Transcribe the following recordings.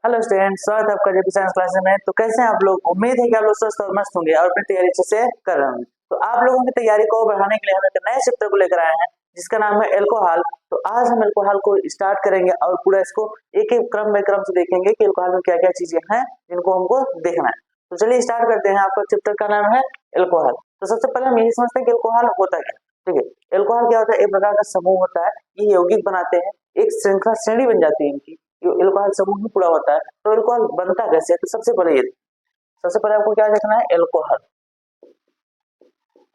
Hello student, स्वागत है आपका जेपी साइंस क्लास में। तो कैसे हैं आप लोग? उम्मीद है कि आप लोग स्वस्थ और मस्त होंगे और अपनी तैयारी अच्छे से कर रहे होंगे। तो आप लोगों की तैयारी को बढ़ाने के लिए हम एक नए चैप्टर को लेकर आए हैं जिसका नाम है एल्कोहल। तो आज हम एल्कोहल को स्टार्ट करेंगे और पूरा इसको एक एक क्रम बाय क्रम से देखेंगे कि एल्कोहल में क्या क्या चीजें हैं जिनको हमको देखना है। तो चलिए स्टार्ट करते हैं। आपका चैप्टर का नाम है एल्कोहल। तो सबसे पहले हम यही समझते हैं कि एल्कोहल होता क्या। ठीक है, एल्कोहल क्या होता है? एक प्रकार का समूह होता है, ये यौगिक बनाते हैं, एक श्रृंखला श्रेणी बन जाती है इनकी, जो एल्कोहल समूह ही पूरा होता है। तो एल्कोहल बनता कैसे है? तो सबसे पहले आपको क्या देखना है? एल्कोहल।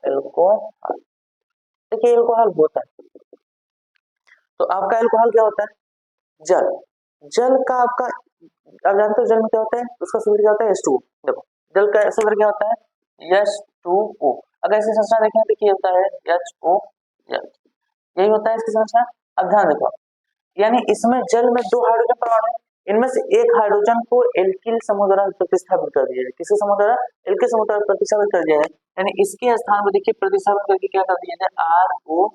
एल्कोहल, देखिए एल्कोहल होता है तो आपका एल्कोहल क्या होता है? जल। जल का आपका, आप जानते हो जल में क्या होता है? उसका सूत्र क्या होता है? H2O। देखो जल का सूत्र क्या होता है? H2O। अगर इसे संरचना देखें तो क्या होता है? HO, यही होता है इसकी संरचना। अब ध्यान देखो, यानी इसमें जल में दो हाइड्रोजन परमाणु, इनमें से एक हाइड्रोजन को एल्किल समूह द्वारा प्रतिस्थापित कर दिया है। किसी समूह द्वारा? एल्किल समूह द्वारा प्रतिस्थापित कर दिया है, यानी इसके स्थान पर देखिए प्रतिस्थापित करके क्या कर दिया है? ROH।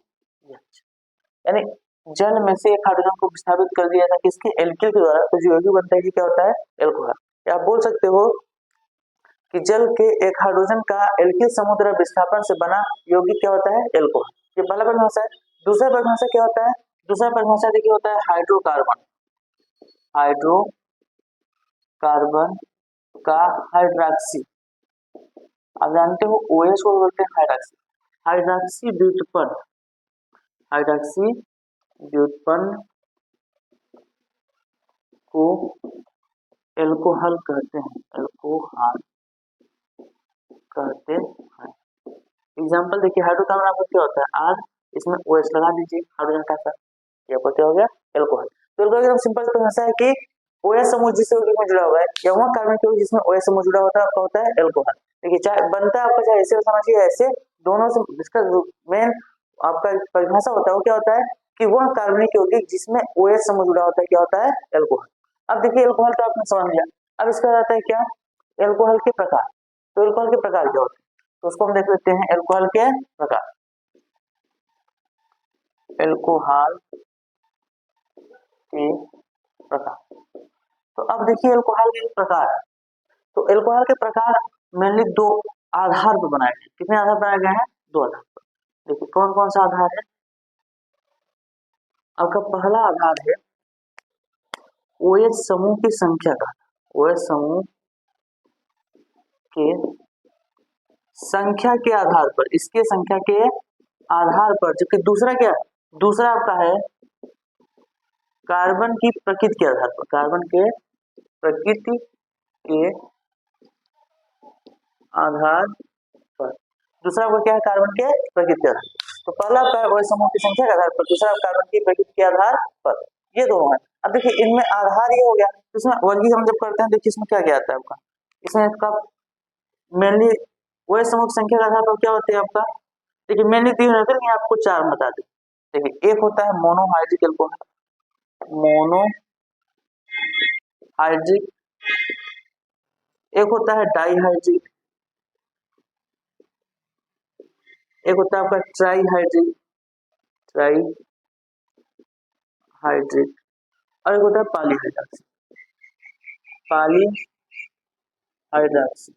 यानी जल में से एक हाइड्रोजन को विस्थापित कर दिया था किसके? एल्किल के द्वारा। तो जो यौगिक बनता है क्या होता है? एल्कोहल। या आप बोल सकते हो कि जल के एक हाइड्रोजन का एल्किल समूह द्वारा विस्थापन से बना यौगिक क्या होता है? एल्कोहल। ये पहला परिभाषा है। दूसरा परिभाषा क्या होता है? दूसरा परिभाषा देखिए होता है हाइड्रोकार्बन। हाइड्रोकार्बन का हाइड्रॉक्सी, आप जानते हो OH को बोलते हैं हाइड्रॉक्सी। हाइड्रॉक्सी व्युत्पन्न, हाइड्रॉक्सी व्युत्पन्न को एल्कोहल कहते हैं। एल्कोहल कहते हैं। एग्जाम्पल देखिए, हाइड्रोकार्बन आपको क्या होता है? R, इसमें OH लगा दीजिए हाइड्रोजन हटाकर, ये आपको क्या हो गया? एल्कोहल। तो एल्कोहल एकदम सिंपल परिभाषा है कि OH समूह जिस यौगिक में जुड़ा हुआ है या वह कार्बन के जिसमें OH समूह जुड़ा होता है आपका होता है एल्कोहल। देखिए चाहे बनता है आपका, चाहे ऐसे समझिए ऐसे, दोनों से इसका मेन आपका परिभाषा होता है वो क्या होता है कि वह कार्बनिक यौगिक जिसमें OH समूह जुड़ा होता है क्या होता है? एल्कोहल। अब देखिए एल्कोहल तो आपने समझ लिया। अब इसका आता है क्या? एल्कोहल के प्रकार। तो एल्कोहल के प्रकार क्या होते हैं? तो उसको हम देख लेते हैं। एल्कोहल के प्रकार, एल्कोहल के प्रकार। तो अब देखिए एल्कोहल के प्रकार है। तो एल्कोहल के प्रकार मेनली दो आधार पर बनाए गए। कितने आधार बनाए गए हैं? दो आधार पर। देखिए कौन कौन सा आधार है? आपका पहला आधार है OH समूह की संख्या का। OH समूह के संख्या के आधार पर, इसके संख्या के आधार पर। जबकि दूसरा क्या? दूसरा आपका है कार्बन की प्रकृति के आधार पर। कार्बन के प्रकृति के आधार पर। दूसरा आपका क्या है? कार्बन के प्रकृति के आधार। तो पहला आपका है OH समूह की संख्या के आधार पर, दूसरा कार्बन की प्रकृति के आधार पर। ये दोनों है। अब देखिए इनमें आधार ये हो गया, इसमें वर्गीकरण जब करते हैं देखिए इसमें क्या क्या आता है आपका। इसमें आपका मेनली OH समूह की संख्या के आधार पर क्या होते हैं आपका। देखिए मेनली तीन होते हैं, आपको चार बता दें। देखिए एक होता है मोनोहाइड्रिक एल्कोहल, मोनोहाइड्रिक। एक होता है डाईहाइड्रिक, एक होता है आपका ट्राईहाइड्रिक, ट्राईहाइड्रिक, और एक होता है पॉलीहाइड्रॉक्सी, पॉलीहाइड्रॉक्सी।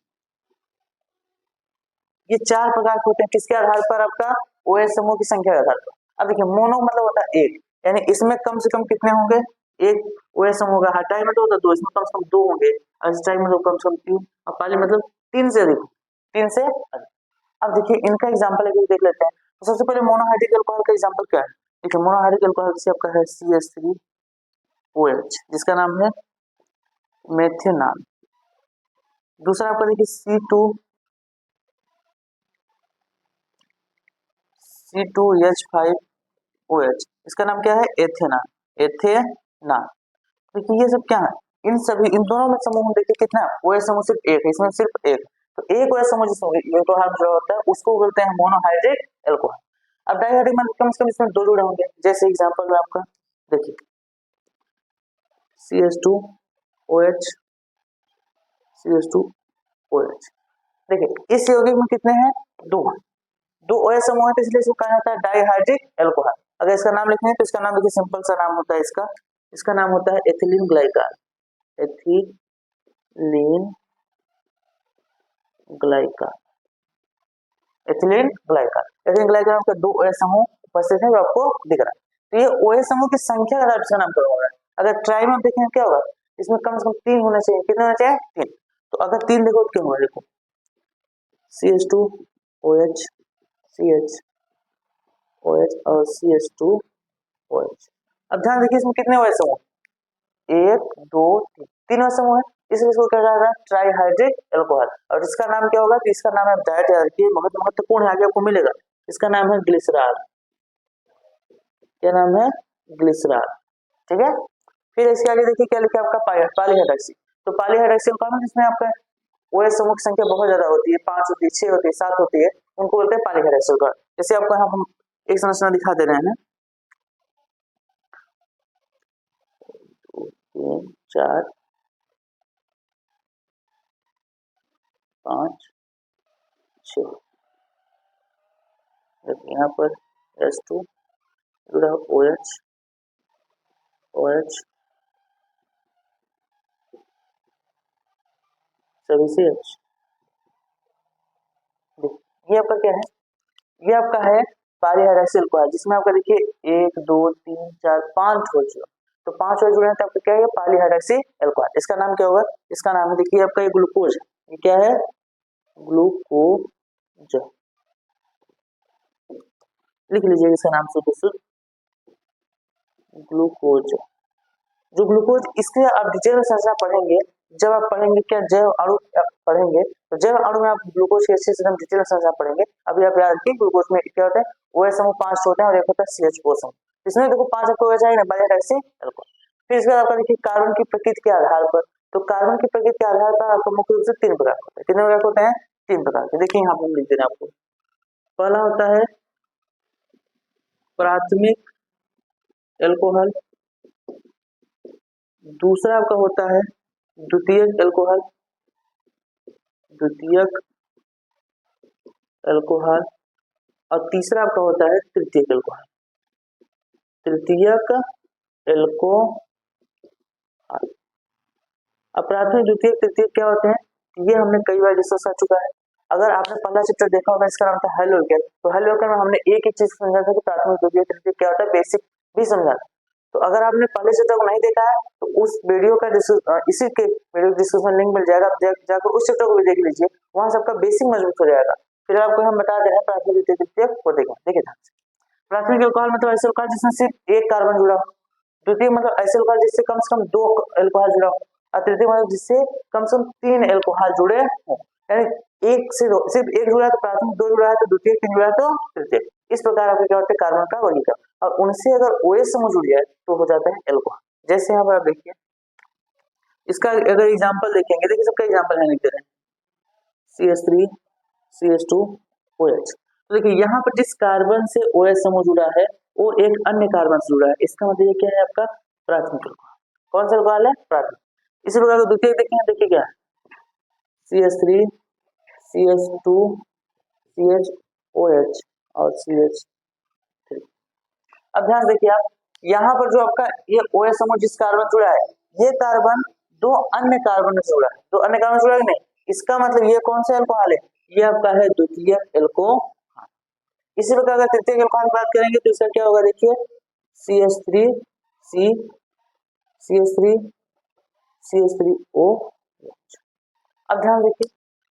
ये चार प्रकार के होते हैं। किसके आधार पर? आपका OH समूह की संख्या के आधार पर। अब देखिए मोनो मतलब होता है एक, यानी इसमें कम से कम कितने होंगे? एक OH समूह का। डाई मतलब होता है दो, इसमें कम से कम दो होंगे। और ट्राई मतलब कम से कम तीन, और पॉली मतलब तीन से अधिक, तीन से अधिक। अब देखिए इनका एग्जाम्पल अभी देख लेते हैं। तो सबसे पहले मोनोहाइड्रिक अल्कोहल का एग्जाम्पल क्या है? देखिए मोनोहाइड्रिक अल्कोहल जैसे आपका है CH3OH, जिसका नाम है मेथेनॉल। दूसरा आपका देखिए C2H5OH, इसका नाम क्या है? Ethanol, ethanol. देखिए ये सब क्या है? इन सभी, इन दोनों में समूह देखिए कितना है? OH समूह सिर्फ एक है, इसमें सिर्फ एक। तो एक OH समूह जिसमें एल्कोहल जो होता है उसको बोलते हैं मोनोहाइड्रिक एल्कोहल। अब डाईहाइड्रिक मतलब कम से कम इसमें दो जुड़े होंगे। जैसे एग्जांपल में आपका देखिए CH2OH, CH2OH। देखिए इस यौगिक में कितने हैं? दो हैं। दो OH समूह है तो इसलिए इसको कहा जाता है डाईहाइड्रिक एल्कोहल। अगर इसका नाम लिखें तो इसका नाम देखिए सिंपल सा नाम होता है इसका नाम होता है ethylene glycol. Ethylene glycol. Ethylene glycol, ethylene glycol के दो OH समूह उपस्थित है जो आपको दिख रहा है। तो ये OH समूह की संख्या का इसका नामकरण होगा। अगर ट्राई में देखें क्या होगा, इसमें कम से कम 3 होने चाहिए। कितने होने चाहिए? 3। तो अगर 3 देखो तो क्या होगा, देखो CH2OH CH OH और CH2OH। अब ध्यान देखिए इसमें कितने OH समूह, 1 2 3, 3 OH समूह है, इसलिए इसको क्या कहा जाएगा? Trihydric alcohol. और इसका नाम क्या होगा? तो इसका नाम है, डायट याद रखिए, बहुत महत्वपूर्ण है, आगे आपको मिलेगा। इसका नाम है ग्लिसरॉल। क्या नाम है? ग्लिसरॉल। ठीक है। फिर इसके आगे देखिए क्या लिखा है आपका, पॉलीहाइड्रॉक्सी। तो पॉलीहाइड्रॉक्सी अल्कोहल जिसमें आपका OH समूह की संख्या बहुत ज्यादा होती है, 5 होती है, 6 होती है, 7 होती है, उनको बोलते हैं पॉलीहाइड्रॉक्सी अल्कोहल। जैसे आपको यहाँ हम एक संरचना दिखा दे रहे हैं, 2 3 4 5 6, यहाँ पर S2 जुड़ा OH OH सभी से H। ये आपका क्या है? ये आपका है पॉलीहाइड्रॉक्सी अल्कोहल, जिसमें आपका देखिए 1 2 3 4 5 OH जुड़ा। तो 5 OH जुड़े हैं तो आपका क्या है? पॉलीहाइड्रॉक्सी अल्कोहल। इसका नाम क्या होगा? इसका नाम है, देखिए आपका ये ग्लूकोज है। ये क्या है? ग्लूकोज। लिख लीजिए इसका नाम शुद्ध शुद्ध ग्लूकोज। जो ग्लूकोज, इसके आप डिटेल में संरचना पढ़ेंगे जब आप पढ़ेंगे क्या, जैव अणु पढ़ेंगे, तो जैव अणु में आप ग्लूकोज के अच्छे से हम डिटेल में संरचना पढ़ेंगे। अभी आप याद रखिए ग्लूकोज में क्या होता है? OH समूह 5 होते हैं और एक होता है CH2O समूह। इसमें देखो 5 आपको OH आएगा ना, पॉलीहाइड्रॉक्सी अल्कोहल। फिर इसके बाद आपका देखिए कार्बन की प्रकृति के आधार पर, तो कार्बन की प्रकृति के आधार पर आपको मुख्य रूप से 3 प्रकार होते हैं। कितने प्रकार होते हैं? 3 प्रकार के। देखिए यहाँ पर लिख दे रहे हैं आपको। पहला होता है प्राथमिक एल्कोहल, दूसरा आपका होता है द्वितीयक एल्कोहल, द्वितीयक एल्कोहल, और तीसरा आपका होता है तृतीयक एल्कोहल, तृतीयक एल्कोहल। अब प्राथमिक द्वितीयक तृतीयक क्या होते हैं, ये हमने कई बार डिस्कस कर चुका है। अगर आपने पहला चैप्टर देखा होगा, इसका नाम था हेलोकेन। तो हेलोकेन में हमने एक ही चीज समझा था कि प्राथमिक द्वितीयक तृतीयक क्या होता है, बेसिक भी समझा था। तो अगर आपने पहले चैप्टर को नहीं देखा है तो उस वीडियो का इसी के वीडियो डिस्क्रिप्शन लिंक मिल जाएगा, आप जाकर उस चैप्टर को भी देख लीजिए, वहां से आपका बेसिक मजबूत हो जाएगा। फिर आपको हम बता दे रहे हैं प्राथमिक द्वितीयक तृतीयक को देखें। देखिए प्राथमिक अल्कोहल मतलब ऐसे अल्कोहल जिसमें सिर्फ एक कार्बन जुड़ा हो, द्वितीय मतलब ऐसे अल्कोहल जिससे कम से कम 2 अल्कोहल जुड़ा हो, और तृतीय मतलब जिससे कम से कम 3 अल्कोहल जुड़े हो। यानी एक से दो, सिर्फ एक जुड़ा है तो प्राथमिक, 2 जुड़ा है तो द्वितीय, 3 जुड़ा है तो तृतीय। इस प्रकार आपके क्या होते हैं? कार्बन का वर्गीकरण। और उनसे अगर OH समूह जुड़ जाए तो हो जाता है अल्कोहल। जैसे यहाँ पर आप देखिए, इसका अगर एग्जाम्पल देखेंगे, देखिए सबका एग्जाम्पल है, लिख दे रहे हैं CH3 CH2OH। तो देखिए यहाँ पर जिस कार्बन से OH समूह जुड़ा है वो एक अन्य कार्बन से जुड़ा है, इसका मतलब ये क्या है? आपका प्राथमिक अल्कोहल। कौन सा अल्कोहल है? प्राथमिक। इसी प्रकार द्वितीय देखेंगे, देखिए क्या CH3 CH2 CHOH और CH3। अब ध्यान देखिए आप, यहाँ पर जो आपका ये OH समूह जिस कार्बन जुड़ा है, ये कार्बन 2 अन्य कार्बन से जुड़ा है, 2 अन्य कार्बन से जुड़ा है नहीं, इसका मतलब ये कौन सा अल्कोहल है? ये आपका है द्वितीयक अल्कोहल। इसी प्रकार अगर तृतीयक अल्कोहल की बात करेंगे तो इसका क्या होगा, देखिए CH3 C CH3 CH3O। अब ध्यान देखिए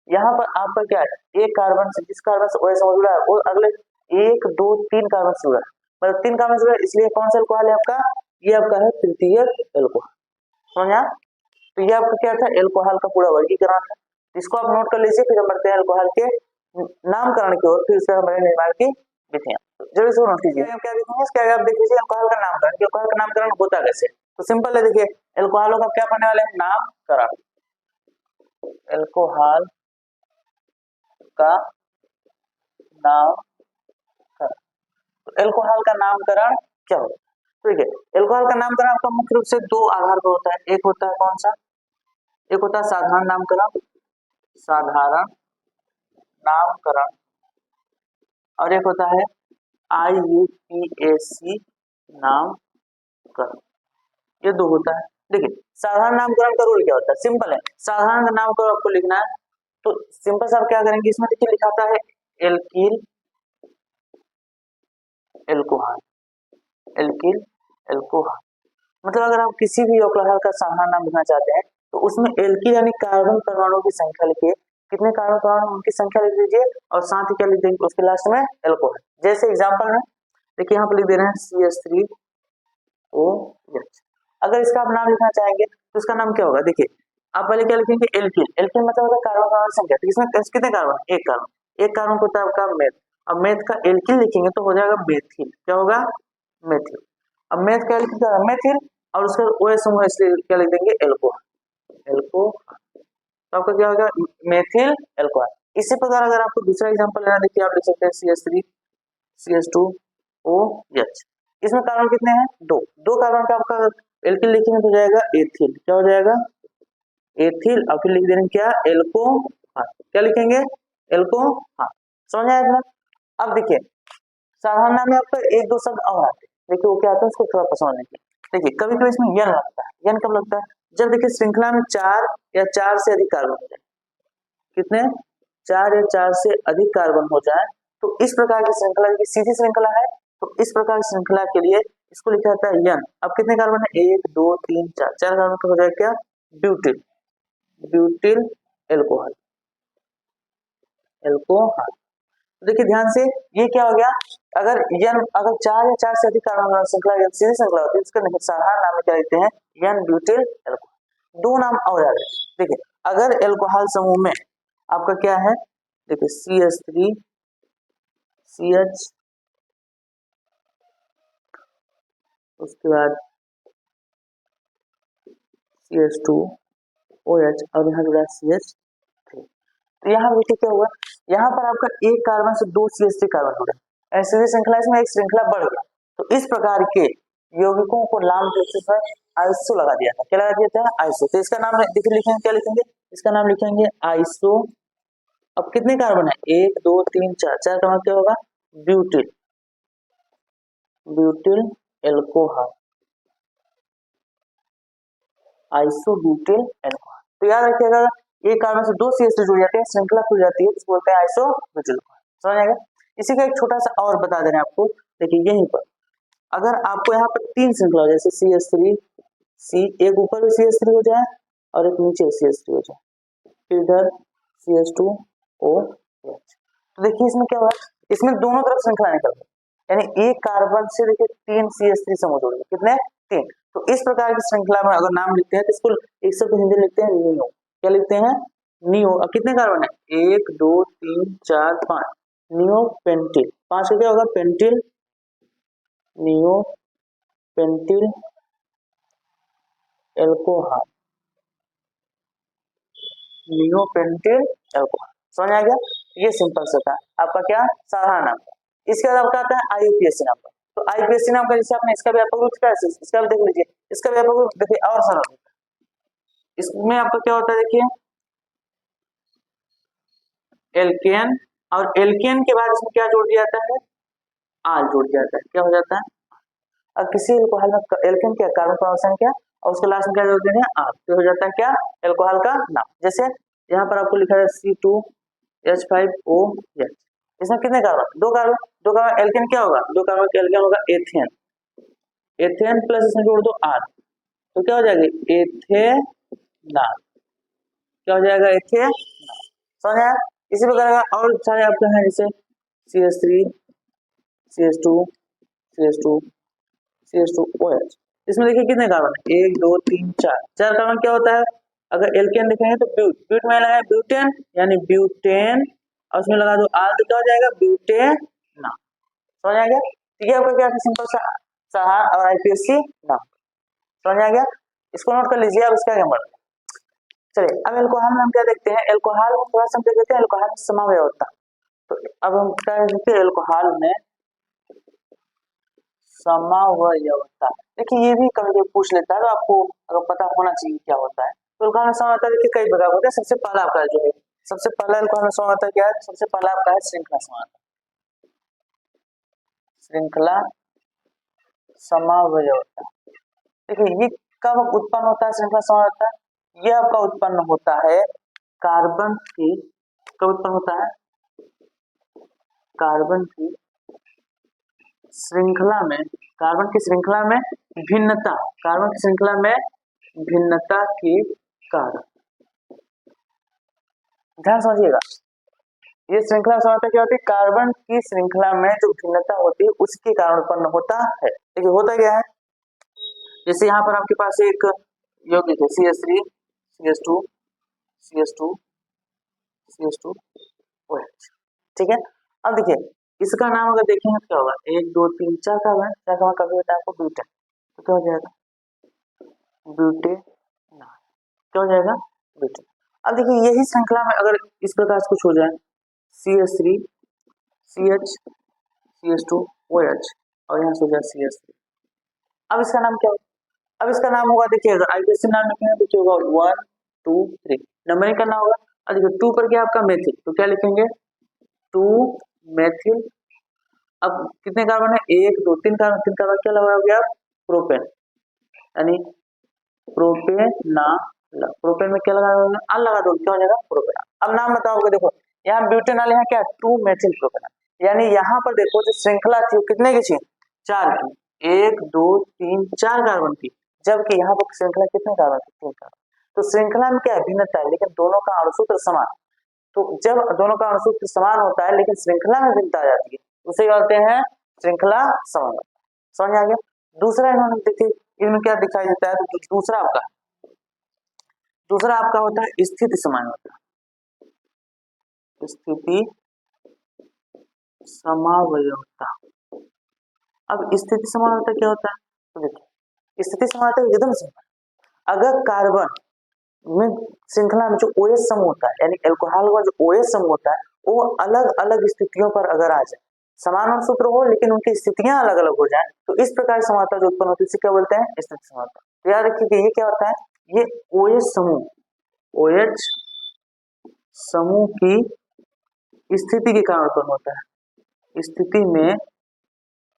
यहाँ पर आपका क्या है, एक कार्बन से, जिस कार्बन से OH समूह जुड़ा है वो अगले 1 2 3 कार्बन से जुड़ा है, मतलब 3 कार्बन से जुड़ा है, इसलिए कौन सा अल्कोहल है आपका? ये आपका है तृतीयक अल्कोहल। समझा? तो ये आपका क्या था? अल्कोहल का पूरा वर्गीकरण था। इसको आप नोट कर लीजिए, फिर हम बढ़ते हैं अल्कोहल के नामकरण की ओर, फिर इसके हमारे निर्माण की विधियां। जरूर इसको नोट कीजिए। क्या देखेंगे, इसके आगे आप देख लीजिए अल्कोहल का नामकरण, कि अल्कोहल का नामकरण होता कैसे। तो सिंपल है, देखिए अल्कोहलों का क्या पढ़ने वाले हैं? नामकरण। अल्कोहल का नामकरण, तो अल्कोहल का नामकरण क्या होता है? ठीक है, अल्कोहल का नामकरण आपका मुख्य रूप से 2 आधार पर होता है। एक होता है कौन सा? एक होता है साधारण नामकरण, साधारण नामकरण, और एक होता है IUPAC नामकरण। ये 2 होता है। देखिए साधारण नामकरण का रूल क्या होता है, सिंपल है। साधारण नामकरण आपको लिखना है तो सिंपल से आप क्या करेंगे, इसमें देखिए लिखाता है एल्किल एल्कोहल, एल्किल एल्कोहल। मतलब अगर आप किसी भी अल्कोहल का साधारण नाम लिखना चाहते हैं तो उसमें एल्किल यानी कार्बन परमाणु की संख्या लिखिए, कितने कार्बन परमाणु उनकी संख्या लिख लीजिए, और साथ ही क्या लिख देंगे उसके लास्ट में एल्कोहल। जैसे एग्जांपल में देखिए यहाँ पर लिख दे रहे हैं CH3OH। अगर इसका आप नाम लिखना चाहेंगे तो इसका नाम क्या होगा, देखिए आप पहले क्या लिखेंगे एल्किल, एल्किल मतलब होता है कार्बन परमाणु संख्या, तो इसमें कितने कार्बन, एक कार्बन, एक कार्बन को होता है आपका मेथ। अब मेथ का एल्किल लिखेंगे तो हो जाएगा मेथिल, क्या होगा मेथिल। अब मेथ का एल्किल क्या होगा मेथिल, और उसका OH समूह इसलिए क्या लिख देंगे एल्कोहल, एल्कोहल। तो आपका क्या होगा मेथिल एल्कोहल। इसी प्रकार अगर आपको दूसरा एग्जांपल लेना, देखिए आप लिख सकते हैं CH3CH2OH। इसमें कार्बन कितने हैं, दो, दो कार्बन का आपका एल्किल लिखेंगे तो हो जाएगा एथिल, क्या हो जाएगा एथिल, और फिर लिख देंगे क्या एल्कोहल, क्या लिखेंगे एल्कोहल। समझ आया इतना। अब देखिए साधारण नाम में आपका एक दो शब्द और आते हैं, देखिए वो क्या आता है उसको थोड़ा सा समझने के। देखिए कभी कभी इसमें यन लगता है, यन कब लगता है, जब देखिए श्रृंखला में चार या चार से अधिक कार्बन हो जाए, कितने चार या चार से अधिक कार्बन हो जाए, तो इस प्रकार की श्रृंखला की सीधी श्रृंखला है, तो इस प्रकार की श्रृंखला के लिए इसको लिखा जाता है यन। अब कितने कार्बन है, एक दो तीन चार, चार कार्बन का हो जाएगा क्या ब्यूटिल, ब्यूटिल एल्कोहल, एल्कोहल। देखिए ध्यान से ये क्या हो गया, अगर यन अगर चार या चार से अधिक कार्बन श्रृंखला सीधी श्रृंखला होती है इसका साधारण नाम क्या लिखते हैं यन ब्यूटिल एल्कोहल। दो नाम और आ गए, देखिए अगर एल्कोहल समूह में आपका क्या है, देखिए CH3CH, उसके बाद CH2OH और यहाँ जुड़ा CH3। तो यहाँ देखिए क्या हुआ, यहाँ पर आपका एक कार्बन से दो CH3 कार्बन जुड़े, ऐसे श्रृंखला इसमें एक श्रृंखला बढ़ गया, तो इस प्रकार के यौगिकों को नाम पर आइसो लगा दिया था, क्या लगा दिया था आइसो। तो इसका नाम देखिए लिखेंगे, क्या लिखेंगे, इसका नाम लिखेंगे आइसो। अब कितने कार्बन है, एक दो तीन चार, चार का मतलब क्या होगा butyl, butyl alcohol, iso butyl alcohol. तो याद रखिएगा एक कार्बन से दो CH3 जुड़ जाते हैं, श्रृंखला खुल जाती है, इसको बोलते हैं आइसो ब्यूटिल एल्कोहल। समझ आएगा। इसी का एक छोटा सा और बता दे रहे हैं आपको, देखिए यहीं पर अगर आपको यहाँ पर तीन श्रृंखला जैसे CH3C, एक ऊपर भी CH3 हो जाए और एक नीचे CH3 हो जाए, फिर इधर CH2OH, तो देखिए इसमें क्या हुआ, इसमें दोनों तरफ श्रृंखला निकल गई, यानी एक कार्बन से देखिए तीन CH3 समूह जुड़ गए, कितने तीन। तो इस प्रकार की श्रृंखला में अगर नाम लिखते हैं तो इसको एक शब्द हिंदी लिखते हैं नियो, क्या लिखते हैं नियो। और कितने कार्बन है, एक दो तीन चार पांच, नियो पेंटिल, पांच का क्या होगा pentyl, neo pentyl alcohol, neo pentyl alcohol. समझ आ गया, ये सिंपल सा था आपका क्या साधारण नाम। इसके बाद आपका आता है IUPAC नंबर। तो IUPAC नाम का जैसे आपने इसका व्यापक रूप क्या है, इसका भी देख लीजिए, इसका व्यापक रूप देखिए और सरल होता है। इसमें आपका क्या होता है देखिए एल्केन, और एल्केन के बाद इसमें क्या जोड़ दिया जाता है आल जोड़ दिया जाता है, क्या हो जाता है। अब किसी एल्कोहल में एल्केन क्या कार्बन परमाणु संख्या और उसके लास्ट में क्या जोड़ देंगे आल, तो हो जाता है क्या एल्कोहल का नाम। जैसे यहाँ पर आपको लिखा है C2H5OH, इसमें कितने कार्बन, दो कार्बन, दो कार्बन एल्केन क्या होगा, दो कार्बन का एल्केन होगा एथेन, एथेन प्लस इसमें जोड़ दो आर, तो क्या हो जाएगा एथेनॉल, क्या हो जाएगा एथेनॉल। समझ आया। इसी प्रकार का और सारे आपके हैं जैसे CH3 CH2 CH2 CH2OH, इसमें देखिए कितने कार्बन है, एक दो तीन चार, चार कार्बन क्या होता है, अगर एल्केन लिखेंगे तो ब्यूट, ब्यूट में लगा ब्यूटेन यानी ब्यूटेन, और उसमें लगा दो आल तो क्या हो जाएगा ब्यूटेना। समझ आ गया। ठीक है, आपका क्या सिंपल सा साधारण और IUPAC नाम समझ आ गया, इसको नोट कर लीजिए। अब इसका क्या मतलब, चलिए अब एल्कोहल में हम क्या देखते हैं, एल्कोहल में थोड़ा सा देख लेते हैं एल्कोहल में समावयवता। तो अब हम क्या देखते हैं एल्कोहल में समावयवता, देखिए ये भी कभी पूछ लेता है, तो आपको अगर पता होना चाहिए क्या होता है। तो एल्कोहल में समावयवता देखिए कई प्रकार होता है, सबसे पहला आपका जो है सबसे पहला एल्कोहल में समावयवता क्या है, सबसे पहला आपका है श्रृंखला समावयवता, श्रृंखला समावयवता। देखिए ये कब उत्पन्न होता है श्रृंखला समाज होता है? यह आपका उत्पन्न होता है कार्बन की, कब उत्पन्न होता है? कार्बन की श्रृंखला में, कार्बन की श्रृंखला में भिन्नता, कार्बन की श्रृंखला में भिन्नता के कारण। ध्यान समझिएगा, ये श्रृंखला समानता क्या होती है? कार्बन की श्रृंखला में जो भिन्नता होती है उसके कारण उत्पन्न होता है। देखिए होता क्या है, जैसे यहाँ पर आपके पास एक यौगिक है CH3 CH2 CH2 CH2 OH, ठीक है। अब देखिए इसका नाम अगर देखेंगे तो क्या होगा? 1 2 3 4 कार्बन, 4 कार्बन कभी होता है आपको ब्यूटेन, तो क्या हो जाएगा? ब्यूटेन, क्या हो जाएगा? ब्यूटेन। अब देखिए यही श्रृंखला में अगर इस प्रकार से कुछ हो जाए CH3 CH CH2 OH और यहाँ से हो जाए CH3, अब इसका नाम क्या होगा? अब इसका नाम होगा, देखिएगा आईपीएससी नाम लिखेंगे तो क्या होगा? 1 2 3 नंबरिंग करना होगा। और देखिए 2 पर क्या आपका मेथिल, तो क्या लिखेंगे? 2 मेथिल। अब कितने कार्बन है? 1 2 3 कार्बन, 3 कार्बन क्या लगाओगे आप? प्रोपेन, यानी प्रोपेनाल। प्रोपेन में क्या लगाओगे? अल लगा दो, क्या हो जाएगा? प्रोपेनाल। अब नाम बताओगे, देखो यहाँ ब्यूटेनॉल, यहाँ क्या? 2 मेथिल प्रोपेनाल, यानी यहाँ पर देखो जो श्रृंखला थी वो कितने की थी? 4 की, 1 2 3 4 कार्बन की, जबकि यहाँ पर श्रृंखला कितने कार्बन की? 3 कार्बन। तो श्रृंखला में क्या है? भिन्नता है, लेकिन दोनों का अणुसूत्र समान। तो जब दोनों का अणुसूत्र समान होता है लेकिन श्रृंखला में भिन्नता आ जाती है, उसे कहते हैं श्रृंखला समानता। समझ आ गया? दूसरा इन्होंने देखिए इनमें क्या दिखाई देता है, तो दूसरा आपका होता है स्थिति समानता। स्थिति समावयवता। अब स्थिति समानता क्या होता है? तो देखिए स्थिति समानता एकदम सिंपल, अगर कार्बन में श्रृंखला में जो OH समूह होता है, यानी एल्कोहल का जो OH समूह होता है, वो अलग अलग स्थितियों पर अगर आ जाए, समान अणुसूत्र हो लेकिन उनकी स्थितियां अलग अलग हो जाए, तो इस प्रकार समानता जो उत्पन्न होती है उसे क्या बोलते हैं? स्थिति समानता। तो याद रखिए कि ये क्या होता है? ये OH समूह की स्थिति के कारण उत्पन्न होता है। स्थिति में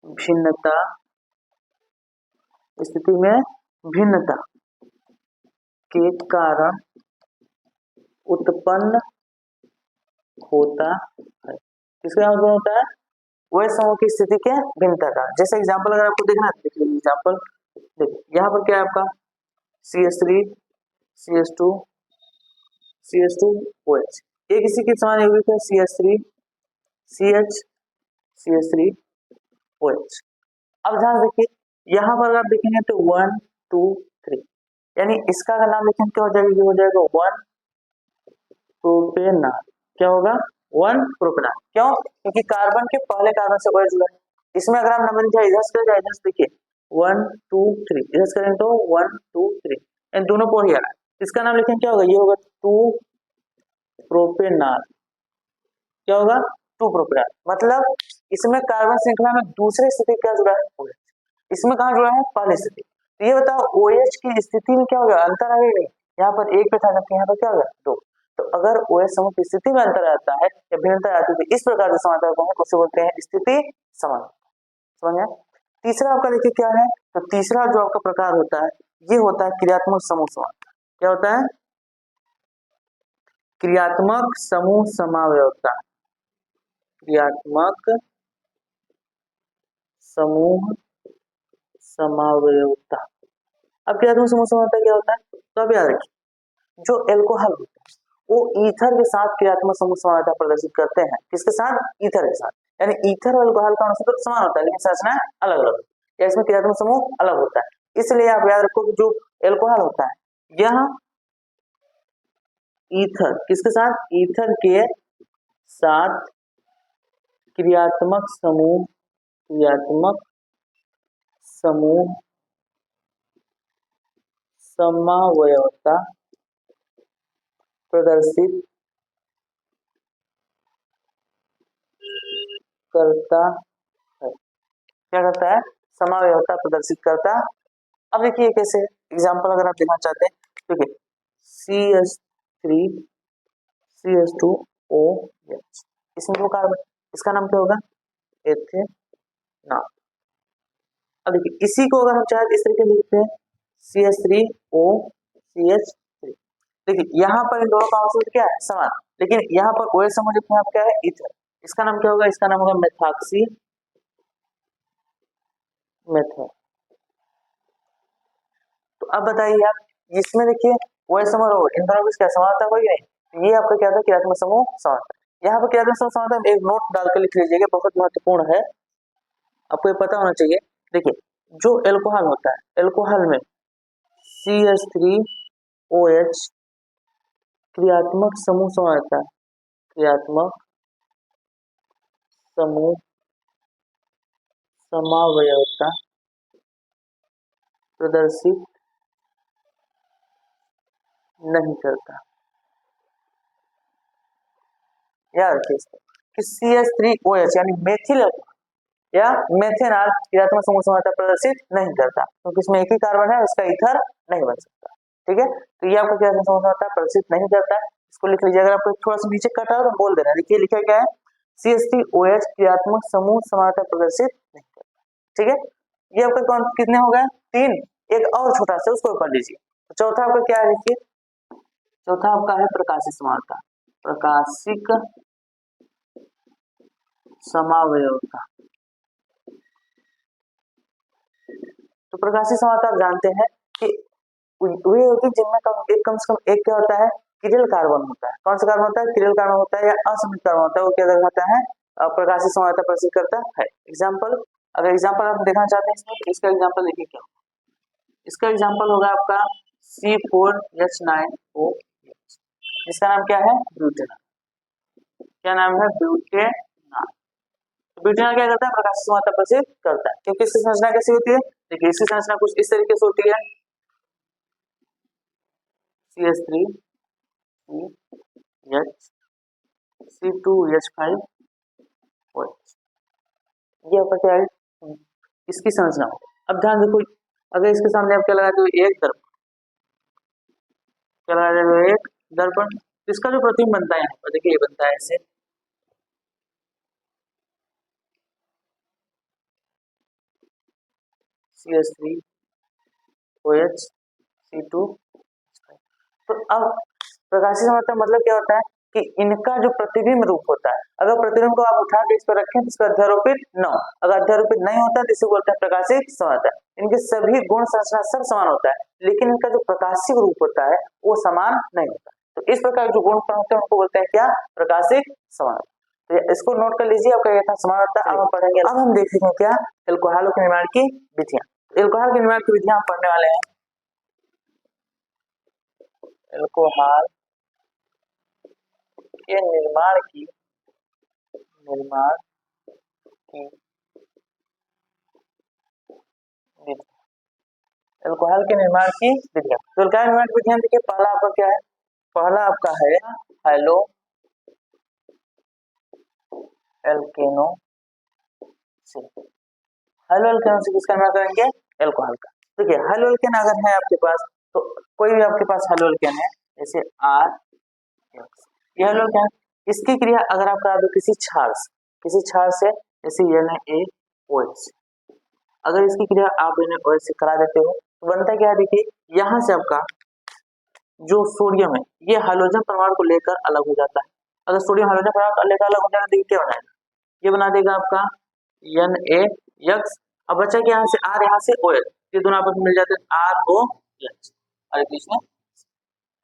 भिन्नता, स्थिति में भिन्नता के कारण उत्पन्न होता है। किसके कारण उत्पन्न होता है? वह समूह की स्थिति के भिन्नता का। जैसे एग्जांपल अगर आपको देखना है, देखिए एग्जांपल, देखिए यहाँ पर क्या है आपका? CH3 CH2 CH2 OH, एक इसी के समान यौगिक है CH3 CH CH3 OH। अब ध्यान देखिए यहाँ पर आप देखेंगे तो 1 2 3, यानी इसका अगर नाम लिखेंगे क्या हो जाएगा? ये हो जाएगा 1 प्रोपेनाल। क्या होगा? 1 प्रोपेनाल। क्यों? क्योंकि कार्बन के पहले कार्बन से OH जुड़ा है। इसमें अगर आप नंबरिंग चाहे इधर से जाए, इधर से देखिए 1 2 3, इधर से करें तो 1 2 3, इन दोनों को ही आ रहा है। इसका नाम लिखेंगे क्या होगा? ये होगा 2 प्रोपेनाल। क्या होगा? 2 प्रोपेनाल। मतलब इसमें कार्बन श्रृंखला में दूसरी स्थिति क्या जुड़ा है? OH। इसमें कहाँ जुड़ा है? पहली स्थिति। तो ये बताओ OH की स्थिति में क्या होगा? अंतर आएगा नहीं, यहाँ पर एक पे था जबकि यहाँ पर क्या होगा? 2। तो अगर OH समूह की स्थिति में अंतर आता है या भिन्नता आती है तो इस प्रकार से समानता को उसे बोलते हैं स्थिति समानता। समझ गए? तीसरा आपका देखिए क्या है, तो तीसरा जो आपका प्रकार होता है ये होता है क्रियात्मक समूह समानता। क्या होता है? क्रियात्मक समूह समावयवता। क्रियात्मक समूह समावयवता। अब क्रियात्मक समूह समावयवता क्या होता है? तो अब याद रखिए जो एल्कोहल होता है वो ईथर के साथ क्रियात्मक समूह समावयवता प्रदर्शित करते हैं। किसके साथ? ईथर के साथ। यानी ईथर और एल्कोहल का अणुसूत्र समान होता है लेकिन संरचना अलग अलग, या इसमें क्रियात्मक समूह अलग होता है। इसलिए आप याद रखो कि जो एल्कोहल होता है यह ईथर, किसके साथ? ईथर के साथ क्रियात्मक समूह समावयवता प्रदर्शित करता है। क्या करता है? समावयवता प्रदर्शित करता। अब देखिए कैसे एग्जांपल अगर आप देखना चाहते हैं, देखिए CH3 CH2OH, इसमें दो कार्बन, इसका नाम क्या होगा? एथेनॉल। अब देखिए इसी को अगर हम चाहे इस तरीके से लिखते हैं CH3OCH3। देखिए यहाँ पर इन दोनों का आंसर क्या है, समान, लेकिन यहाँ पर OH समझ में आप क्या है, ईथर। इसका नाम क्या होगा, इसका नाम होगा मेथॉक्सी मेथर। तो अब बताइए आप, इसमें देखिए OH समूह और इन दोनों की क्या समानता कोई नहीं, तो ये आपका क्या था, क्रियात्मक समूह समानता। यहाँ पर क्रियात्मक समूह समानता एक नोट डाल कर लिख लीजिएगा, बहुत महत्वपूर्ण है, आपको ये पता होना चाहिए। देखिए जो एल्कोहल होता है, एल्कोहल में CH3OH क्रियात्मक समूह समानता, क्रियात्मक समूह समावयवता प्रदर्शित नहीं करता। याद रखिए कि CH3OH यानी मेथिल या मेथेनॉल क्रियात्मक समूह समानता प्रदर्शित नहीं करता, क्योंकि इसमें एक ही कार्बन है, उसका ईथर नहीं बन सकता। ठीक है, तो ये आपका क्रियात्मक समूह समानता प्रदर्शित नहीं करता है, इसको लिख लीजिए। अगर आपको थोड़ा सा नीचे कटा हो तो बोल देना, देखिए लिखा क्या है, CH3OH क्रियात्मक समूह समानता प्रदर्शित नहीं करता। ठीक है, ये आपका कौन कितने हो गए, 3। एक और छोटा सा उसको पढ़ लीजिए। तो चौथा आपका क्या है, देखिए चौथा आपका है प्रकाशिक समानता, प्रकाशिक समावयवता। तो प्रकाशिक समानता आप जानते हैं कि वे होती है जिनमें कम से कम एक क्या होता है, किरिल कार्बन होता है। कौन सा कार्बन होता है, किरिल कार्बन होता है या असमित कार्बन होता है, वो क्या कहलाता है, प्रकाशिक समानता प्रदर्शित करता है। एग्जाम्पल, अगर एग्जाम्पल आप देखना चाहते हैं इसमें, इसका एग्जाम्पल देखिए क्या, इसका एग्जाम्पल होगा आपका C4H9O, इसका नाम क्या है, ब्यूटेनॉल। क्या नाम है, ब्यूटेनॉल। ब्यूटेनॉल क्या करता है, प्रकाशिक समानता प्रदर्शित करता है, क्योंकि इसकी संरचना कैसी होती है, देखिए इसकी संरचना कुछ इस तरीके से होती है, CH3CH C2H5OH, ये आपका क्या है, इसकी संरचना। अब ध्यान देखो, अगर इसके सामने आप क्या लगा दो, एक दर्पण, क्या लगा दो, एक दर्पण, इसका जो प्रतिबिंब बनता है यहाँ पर देखिए, ये बनता है ऐसे, CH3OH C2। तो अब प्रकाशिक समानता मतलब क्या होता है कि इनका जो प्रतिबिंब रूप होता है, अगर प्रतिबिंब को आप उठा के इस पर रखें तो इसका अध्यारोपित न हो, अगर अध्यारोपित नहीं होता तो इसे बोलते हैं प्रकाशिक समानता। इनके सभी गुण संरचना सब समान होता है, लेकिन इनका जो प्रकाशिक रूप होता है वो समान नहीं होता। तो इस प्रकार जो गुण होते हैं उनको बोलते हैं क्या, प्रकाशिक समानता। तो इसको नोट कर लीजिए, आपका यह था समानता। अब हम पढ़ेंगे, अब हम देखेंगे क्या, एल्कोहलों के निर्माण की विधियां। एल्कोहल के निर्माण की विधियां हम पढ़ने वाले हैं। एल्कोहल के निर्माण की विधि, एल्कोहल के निर्माण की विधियां। तो एल्कोहल निर्माण की विधियां देखिए, पहला आपका क्या है, पहला आपका है हेलो एल्केनो से। हेलो एल्केनो से किसका निर्माण करेंगे, एल्कोहल का। देखिए हेलो एल्केन अगर है आपके पास, तो कोई भी आपके पास हेलो एल्केन है, जैसे R, ये हेलो एल्केन, इसकी क्रिया अगर आप करा दो किसी क्षार से, जैसे NaOH, अगर इसकी क्रिया आप NaOH से करा देते हो तो बनता क्या है, देखिए यहाँ से आपका जो सोडियम है ये हाइड्रोजन परमाणु को लेकर अलग हो जाता है। अगर सोडियम हाइड्रोजन परमाणु को लेकर अलग हो जाएगा तो क्या बनाएगा, ये बना देगा आपका NaX। अब बचा कि यहाँ से R, यहाँ से OH, ये दोनों आपस में मिल जाते हैं ROH। हरे कृष्ण,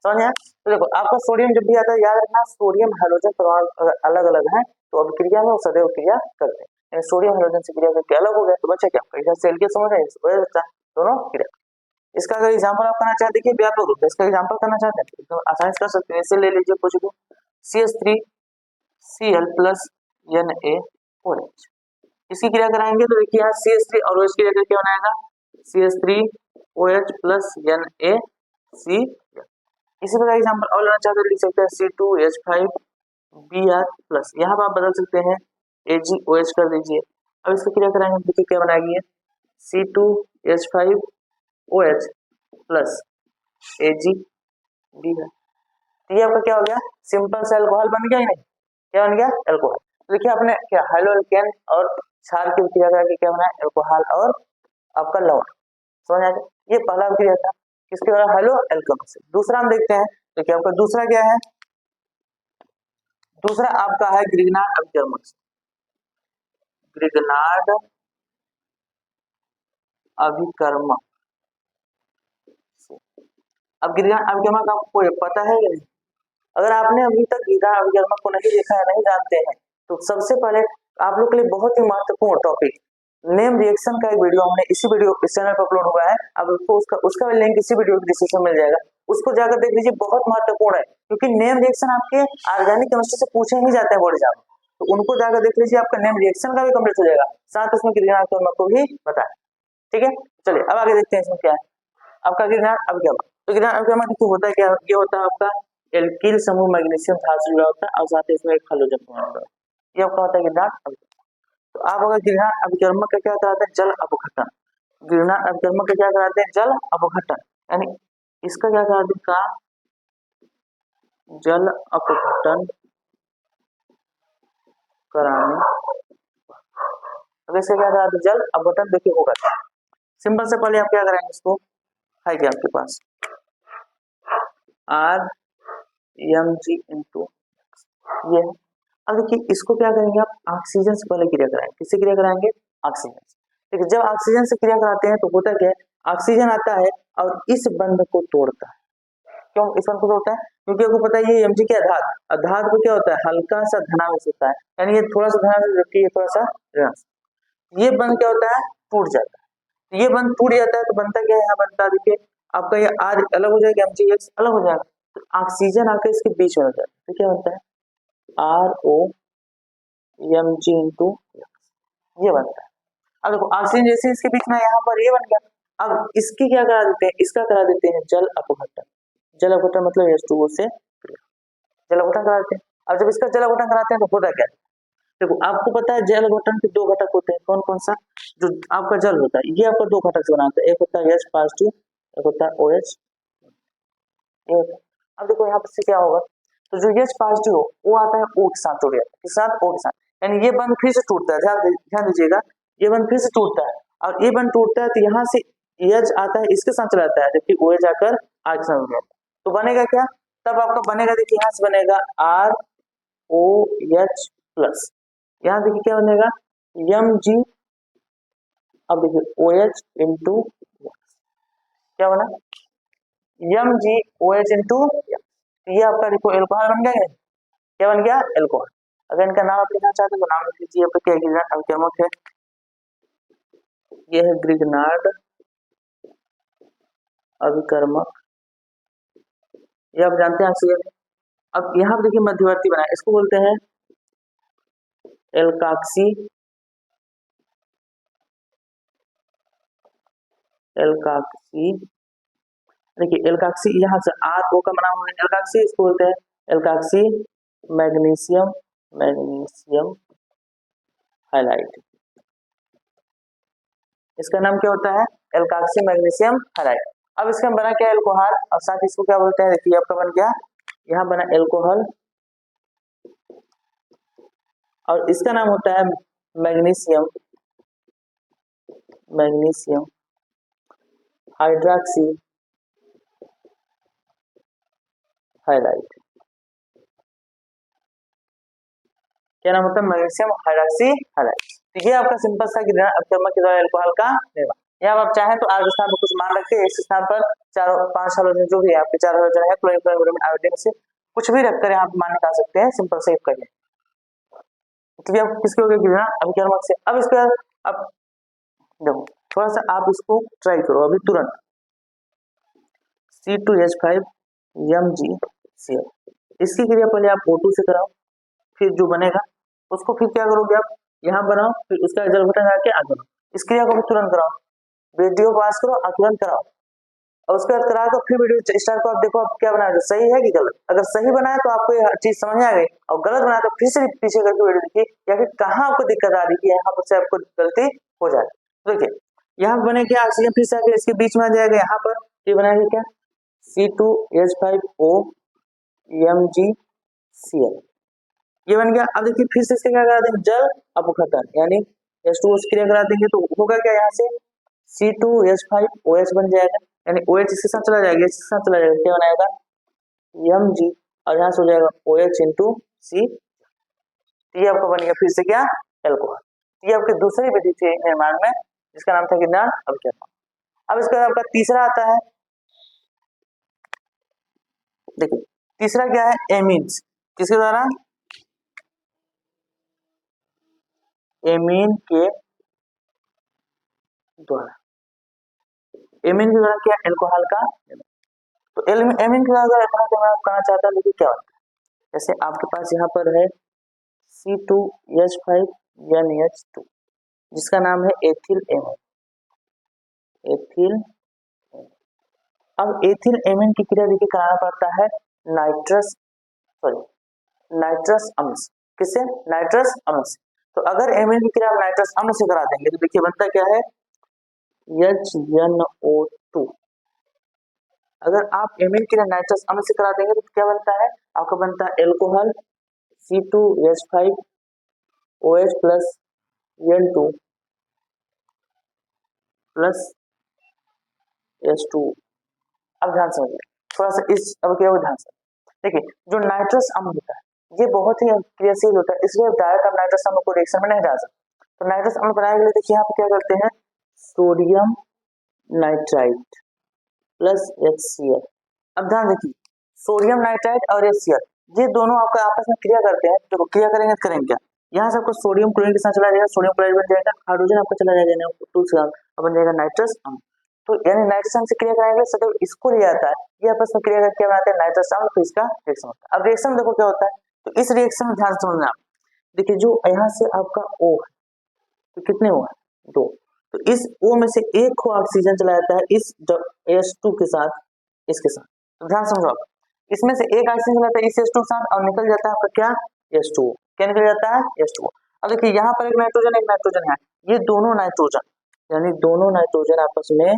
समझ आया। तो देखो आपका सोडियम जब भी आता है, याद रखना सोडियम हाइड्रोजन परमाणु अगर अलग अलग है तो अभिक्रिया में वो सदैव क्रिया करते हैं। सोडियम हाइड्रोजन से क्रिया करके अलग हो गया तो बचा क्या, इधर सेल के समझ रहे दोनों क्रिया। इसका अगर एग्जांपल आप करना चाहते, देखिए व्यापक रूप से इसका एग्जांपल करना चाहते हैं तो आसानी से कर सकते हैं। ऐसे ले लीजिए कुछ भी, CH3Cl प्लस NaOH, इसकी क्रिया कराएंगे तो देखिए यहाँ CH3 और OH की जगह क्या बनाएगा, CH3OH प्लस NaCl। इसी प्रकार एग्जांपल और लेना चाहते हैं, लिख सकते हैं C2H5Br प्लस, यहाँ पर आप बदल सकते हैं AgOH कर दीजिए। अब इसकी क्रिया कराएंगे देखिए क्या बनाएगी, C2H5OH प्लस AgBr। ये आपका क्या हो गया, सिंपल सा अल्कोहल बन गया ही नहीं, क्या बन गया, अल्कोहल। देखिए आपने क्या हेलो एल्केन और क्षार की क्रिया करके क्या बनाया, अल्कोहल और आपका लवण, समझ आ गया। ये पहला अभिक्रिया था किसके द्वारा, हेलो एल्केनॉन से। दूसरा हम देखते हैं तो क्या आपका दूसरा क्या है, दूसरा आपका है ग्रिग्नार्ड अभिकर्मक से। ग्रिग्नार्ड अभिकर्मक से। अब ग्रिग्नार्ड अभिकर्मक आपको पता है या नहीं? अगर आपने अभी तक ग्रिग्नार्ड अभिकर्मक को नहीं देखा है, नहीं जानते हैं, तो सबसे पहले आप लोग के लिए बहुत ही महत्वपूर्ण टॉपिक नेम रिएक्शन का एक वीडियो हमने इसी वीडियो इस चैनल पर अपलोड हुआ है। अब उसको उसका लिंक इसी वीडियो की डिस्क्रिप्शन में मिल जाएगा, उसको जाकर देख लीजिए, बहुत महत्वपूर्ण है। क्योंकि नेम रिएक्शन आपके ऑर्गेनिक केमिस्ट्री से पूछे ही जाते हैं बोर्ड एग्जाम, तो उनको जाकर देख लीजिए, आपका नेम रिएक्शन का भी कंप्लीट हो जाएगा, साथ उसमें ग्रिग्नार्ड अभिकर्मक को भी बताएं। ठीक है, चलिए अब आगे देखते हैं इसमें क्या है आपका ग्रिग्नार्ड अभिकर्मक। तो ग्रिग्नार्ड अभिकर्मक तो होता है क्या, ये होता है आपका एल्किल समूह मैग्नीशियम धातु से जुड़ा होता है और साथ ही इसमें एक हैलोजन होता है, ये आपका होता है ग्रिग्नार्ड अभिकर्मक। तो आप अगर ग्रिग्नार्ड अभिकर्मक का क्या कराते हैं, जल अपघटन। ग्रिग्नार्ड अभिकर्मक का क्या कराते हैं, जल अपघटन, यानी इसका क्या कराते हैं का जल अपघटन कराने, वैसे क्या कराते हैं, जल अपघटन देखिए होगा सिंपल से। पहले आप क्या करेंगे, इसको है क्या आपके पास RMG इंटू ये। अब देखिए इसको क्या करेंगे आप, ऑक्सीजन से पहले क्रिया कराएंगे, किससे क्रिया कराएंगे, ऑक्सीजन से। देखिए जब ऑक्सीजन से क्रिया कराते हैं तो होता क्या है, ऑक्सीजन आता है और इस बंध को तोड़ता है। क्यों इस बंध को तोड़ता है, क्योंकि आपको पता है ये Mg क्या धात, और धात को क्या होता है, हल्का सा धनावेश होता है, यानी ये थोड़ा सा धनावेश जबकि ये थोड़ा सा ऋणावेश। ये बंध क्या होता है, टूट जाता है। ये बंध टूट जाता है तो बनता क्या है, यहाँ बनता है देखिए आपका ये R अलग हो जाएगा, MgX अलग हो जाएगा, तो ऑक्सीजन आकर इसके बीच में हो जाता है, तो क्या बनता है ROMG इंटू ये बनता है। अब देखो ऑक्सीजन जैसे इसके बीच में यहाँ पर ये बन गया, अब इसकी क्या करा देते हैं, इसका करा देते हैं जल अपघटन। जल अपघटन मतलब H2O से जल अपघटन कराते हैं। अब जब इसका जल अपघटन कराते हैं तो होता क्या है, देखो आपको पता है जल अपघटन के दो घटक होते हैं, कौन कौन सा, जो आपका जल होता है ये आपका दो घटक से बना होता है, एक होता है H पॉजिटिव, एक होता है OH। अब देखो यहाँ से क्या होगा, तो जो H पॉजिटिव हो वो आता है O के साथ जुड़ जाता है, किस साथ, O के साथ, यानी ये बंध फिर से टूटता है, ध्यान दीजिएगा, ये बंध फिर से टूटता है, और ये बंध टूटता है तो यहाँ से H आता है इसके साथ चला जाता है, जबकि OH जाकर R के साथ जुड़ जाता है, तो बनेगा क्या, तब आपका बनेगा देखिए यहाँ से बनेगा ROH प्लस, यहाँ देखिए क्या बनेगा Mg, अब देखिए OH इंटू क्या बना MgOH इंटू, ये आपका देखो एल्कोहल बन गया, क्या बन गया, एल्कोहल। अगर इनका नाम आप लिखना चाहते हैं तो नाम लिख लीजिए, यहाँ पे क्या ग्रिग्नार्ड अभिकर्मक है, ये है ग्रिग्नार्ड अभिकर्मक, ये आप जानते हैं ऑक्सीजन। अब यहाँ पे देखिए मध्यवर्ती बना, इसको बोलते हैं एल्काक्सी, एल्काक्सी, देखिए एल्काक्सी यहाँ से R-O का बना हुआ है एल्काक्सी, इसको बोलते हैं एल्काक्सी मैग्नीशियम, मैग्नीशियम हाइलाइट, इसका नाम क्या होता है, एल्काक्सी मैग्नीशियम हाइलाइट। अब इसका बना क्या, एल्कोहल, और साथ इसको क्या बोलते हैं, देखिए आपका बन गया यहाँ बना एल्कोहल, और इसका नाम होता है मैग्नीशियम, मैग्नीशियम हाइड्रॉक्सी हाइलाइट, क्या नाम होता है, मैग्नीशियम हाइड्रॉक्सी हाइलाइट। तो ये आपका सिंपल सा ग्रिग्नार्ड अभिकर्मक के द्वारा एल्कोहल का निर्माण। यहाँ आप चाहें तो आर के स्थान पर कुछ मान रखते हैं, इस स्थान पर 4-5 हाइड्रोजन जो भी है आपके 4 हाइड्रोजन है, क्लोरीन क्लोरीन ब्रोमीन आयोडीन से कुछ भी रखकर यहाँ मान निकाल सकते हैं, सिंपल सेव करिए। तो ये आप किसके हो गए, ग्रिग्नार्ड अभिकर्मक से। अब इसके बाद अब देखो थोड़ा सा आप इसको ट्राई करो अभी तुरंत, C2H5MgCl, इसकी क्रिया पहले आप O2 से कराओ, फिर जो बनेगा उसको फिर क्या करोगे आप यहाँ बनाओ, फिर उसका जल घटन आके आगे बनाओ, इस क्रिया को भी तुरंत कराओ, वीडियो पास करो और तुरंत कराओ, और उसके बाद करा कर फिर वीडियो स्टार्ट करो, आप देखो आप क्या बनाया, सही है कि गलत। अगर सही बनाया तो आपको ये चीज समझ में आ गई, और गलत बनाया तो फिर से पीछे करके वीडियो देखिए, या फिर कहाँ आपको दिक्कत आ रही है, यहाँ पर से आपको गलती हो जाए। देखिए यहाँ बने क्या, ऑक्सीजन फिर से आके इसके बीच में आ जाएगा, यहाँ पर ये बनाएगा क्या C2H5OMgCl, ये बन गया। अब देखिए फिर से इसके क्या करा देंगे, जल अपघटन, यानी H2O से क्रिया करा देंगे तो होगा क्या, यहाँ से C2H5OH बन जाएगा, यानी OH इसके साथ चला जाएगा, इसके साथ चला जाएगा, क्या बनाएगा Mg, और यहाँ से हो जाएगा OH इंटू C। ये आपका बन गया फिर से क्या एल्कोहल। ये आपकी दूसरी विधि थी निर्माण में जिसका नाम था ज्ञान अभिकर्मक। अब इसका आपका तीसरा आता है, देखिए तीसरा क्या है एमीन्स, किसके द्वारा एमीन के द्वारा, एमीन के द्वारा क्या एल्कोहल का, तो एमीन के द्वारा एल्कोहल मैं कहना चाहता हूँ, देखिए क्या होता है, जैसे आपके पास यहाँ पर है C2H5NH2 जिसका नाम है एथिल एमीन, एथिल। अब एथिल एमीन की क्रिया देखिए कराना पड़ता है नाइट्रस अम्ल से, किससे नाइट्रस अम्ल से। तो अगर एमीन की क्रिया आप नाइट्रस अम्ल से करा देंगे तो देखिए बनता क्या है HNO2। अगर आप एमीन की क्रिया नाइट्रस अम्ल से करा देंगे तो क्या बनता है आपका, बनता है alcohol C2H5OH plus N2 plus H2। अब ध्यान समझिए थोड़ा सा इस, अब क्या हो ध्यान से देखिए, जो नाइट्रस अम्ल होता है ये बहुत ही क्रियाशील होता है, इसलिए डायरेक्ट आप नाइट्रस अम्ल को रिएक्शन में नहीं डाल सकते। तो नाइट्रस अम्ल बनाने के लिए देखिए यहाँ पे क्या करते हैं सोडियम नाइट्राइट प्लस HCl। अब ध्यान देखिए सोडियम नाइट्राइट और HCl ये दोनों आपका आपस में क्रिया करते हैं, देखो क्रिया करेंगे तो करेंगे क्या, यहाँ से आपको सोडियम क्लोरीन के साथ चला जाएगा, सोडियम क्लोराइड बन जाएगा, हाइड्रोजन आपका चला जाएगा टू से बन जाएगा नाइट्रस अम्ल। तो यानी नाइट्रस अम्ल से क्रिया कराएंगे सदैव इसको ले आता है, ये आपस में क्रिया करके बनाते हैं नाइट्रस अम्ल, तो इसका रिएक्शन होता है। अब रिएक्शन देखो क्या होता है, तो इस रिएक्शन में ध्यान समझना, देखिए जो यहाँ से आपका O है तो कितने O है 2, तो इस O में से एक को ऑक्सीजन चला जाता है इस H2 के साथ, इसके साथ। तो ध्यान समझो आप, इसमें से एक ऑक्सीजन चला जाता है इस H2 के साथ और निकल जाता है आपका क्या H2O, क्या निकल जाता है H2O। अब देखिए यहाँ पर एक नाइट्रोजन है, ये दोनों नाइट्रोजन यानी दोनों नाइट्रोजन आपस में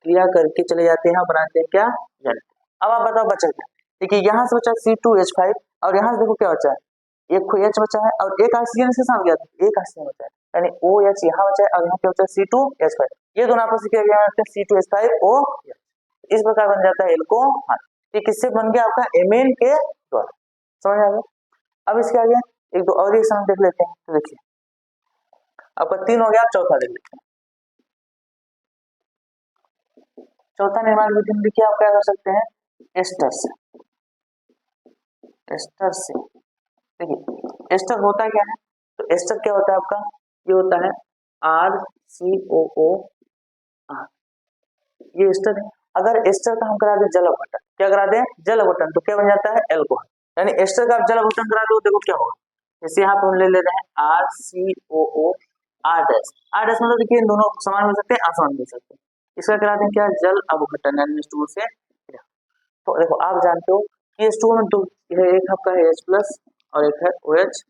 क्रिया करके चले जाते हैं, बनाते हैं क्या जल। अब आप बताओ बचा क्या, देखिए यहाँ से बचा C2H5 और यहाँ से देखो क्या बचा है एक H बचा है और एक ऑक्सीजन इसके साथ गया, एक ऑक्सीजन बचा है यानी OH यहाँ बचा है और यहाँ क्या बचा है C2H5, ये दोनों आपस में क्या गया C2H5OH, इस प्रकार बन जाता है एल्कोहल। ये किससे बन गया आपका एमीन के द्वारा, समझ आ गया। अब इसके आगे एक दो और रिएक्शन देख लेते हैं, तो देखिए आपका 3 हो गया, चौथा देख लेते हैं। चौथा निर्माण विधि में देखिए आप क्या कर सकते हैं एस्टर से, एस्टर से देखिए एस्टर होता क्या है, तो एस्टर क्या होता है आपका, ये होता है RCOO, ये एस्टर है। अगर एस्टर का हम करा दें जल अपघटन, क्या करा दें जल अपघटन, तो क्या बन जाता है एल्कोहल, यानी एस्टर का आप जल अपघटन करा दो देखो क्या होगा, जैसे यहाँ पर हम ले लेते हैं RCOO R डैश, मतलब देखिए दोनों समान हो सकते हैं असमान हो सकते हैं, इसका करा दें क्या जल अपघटन यानी H2O से। तो देखो आप जानते हो कि H2O में दो है, एक आपका है H प्लस और एक है OH।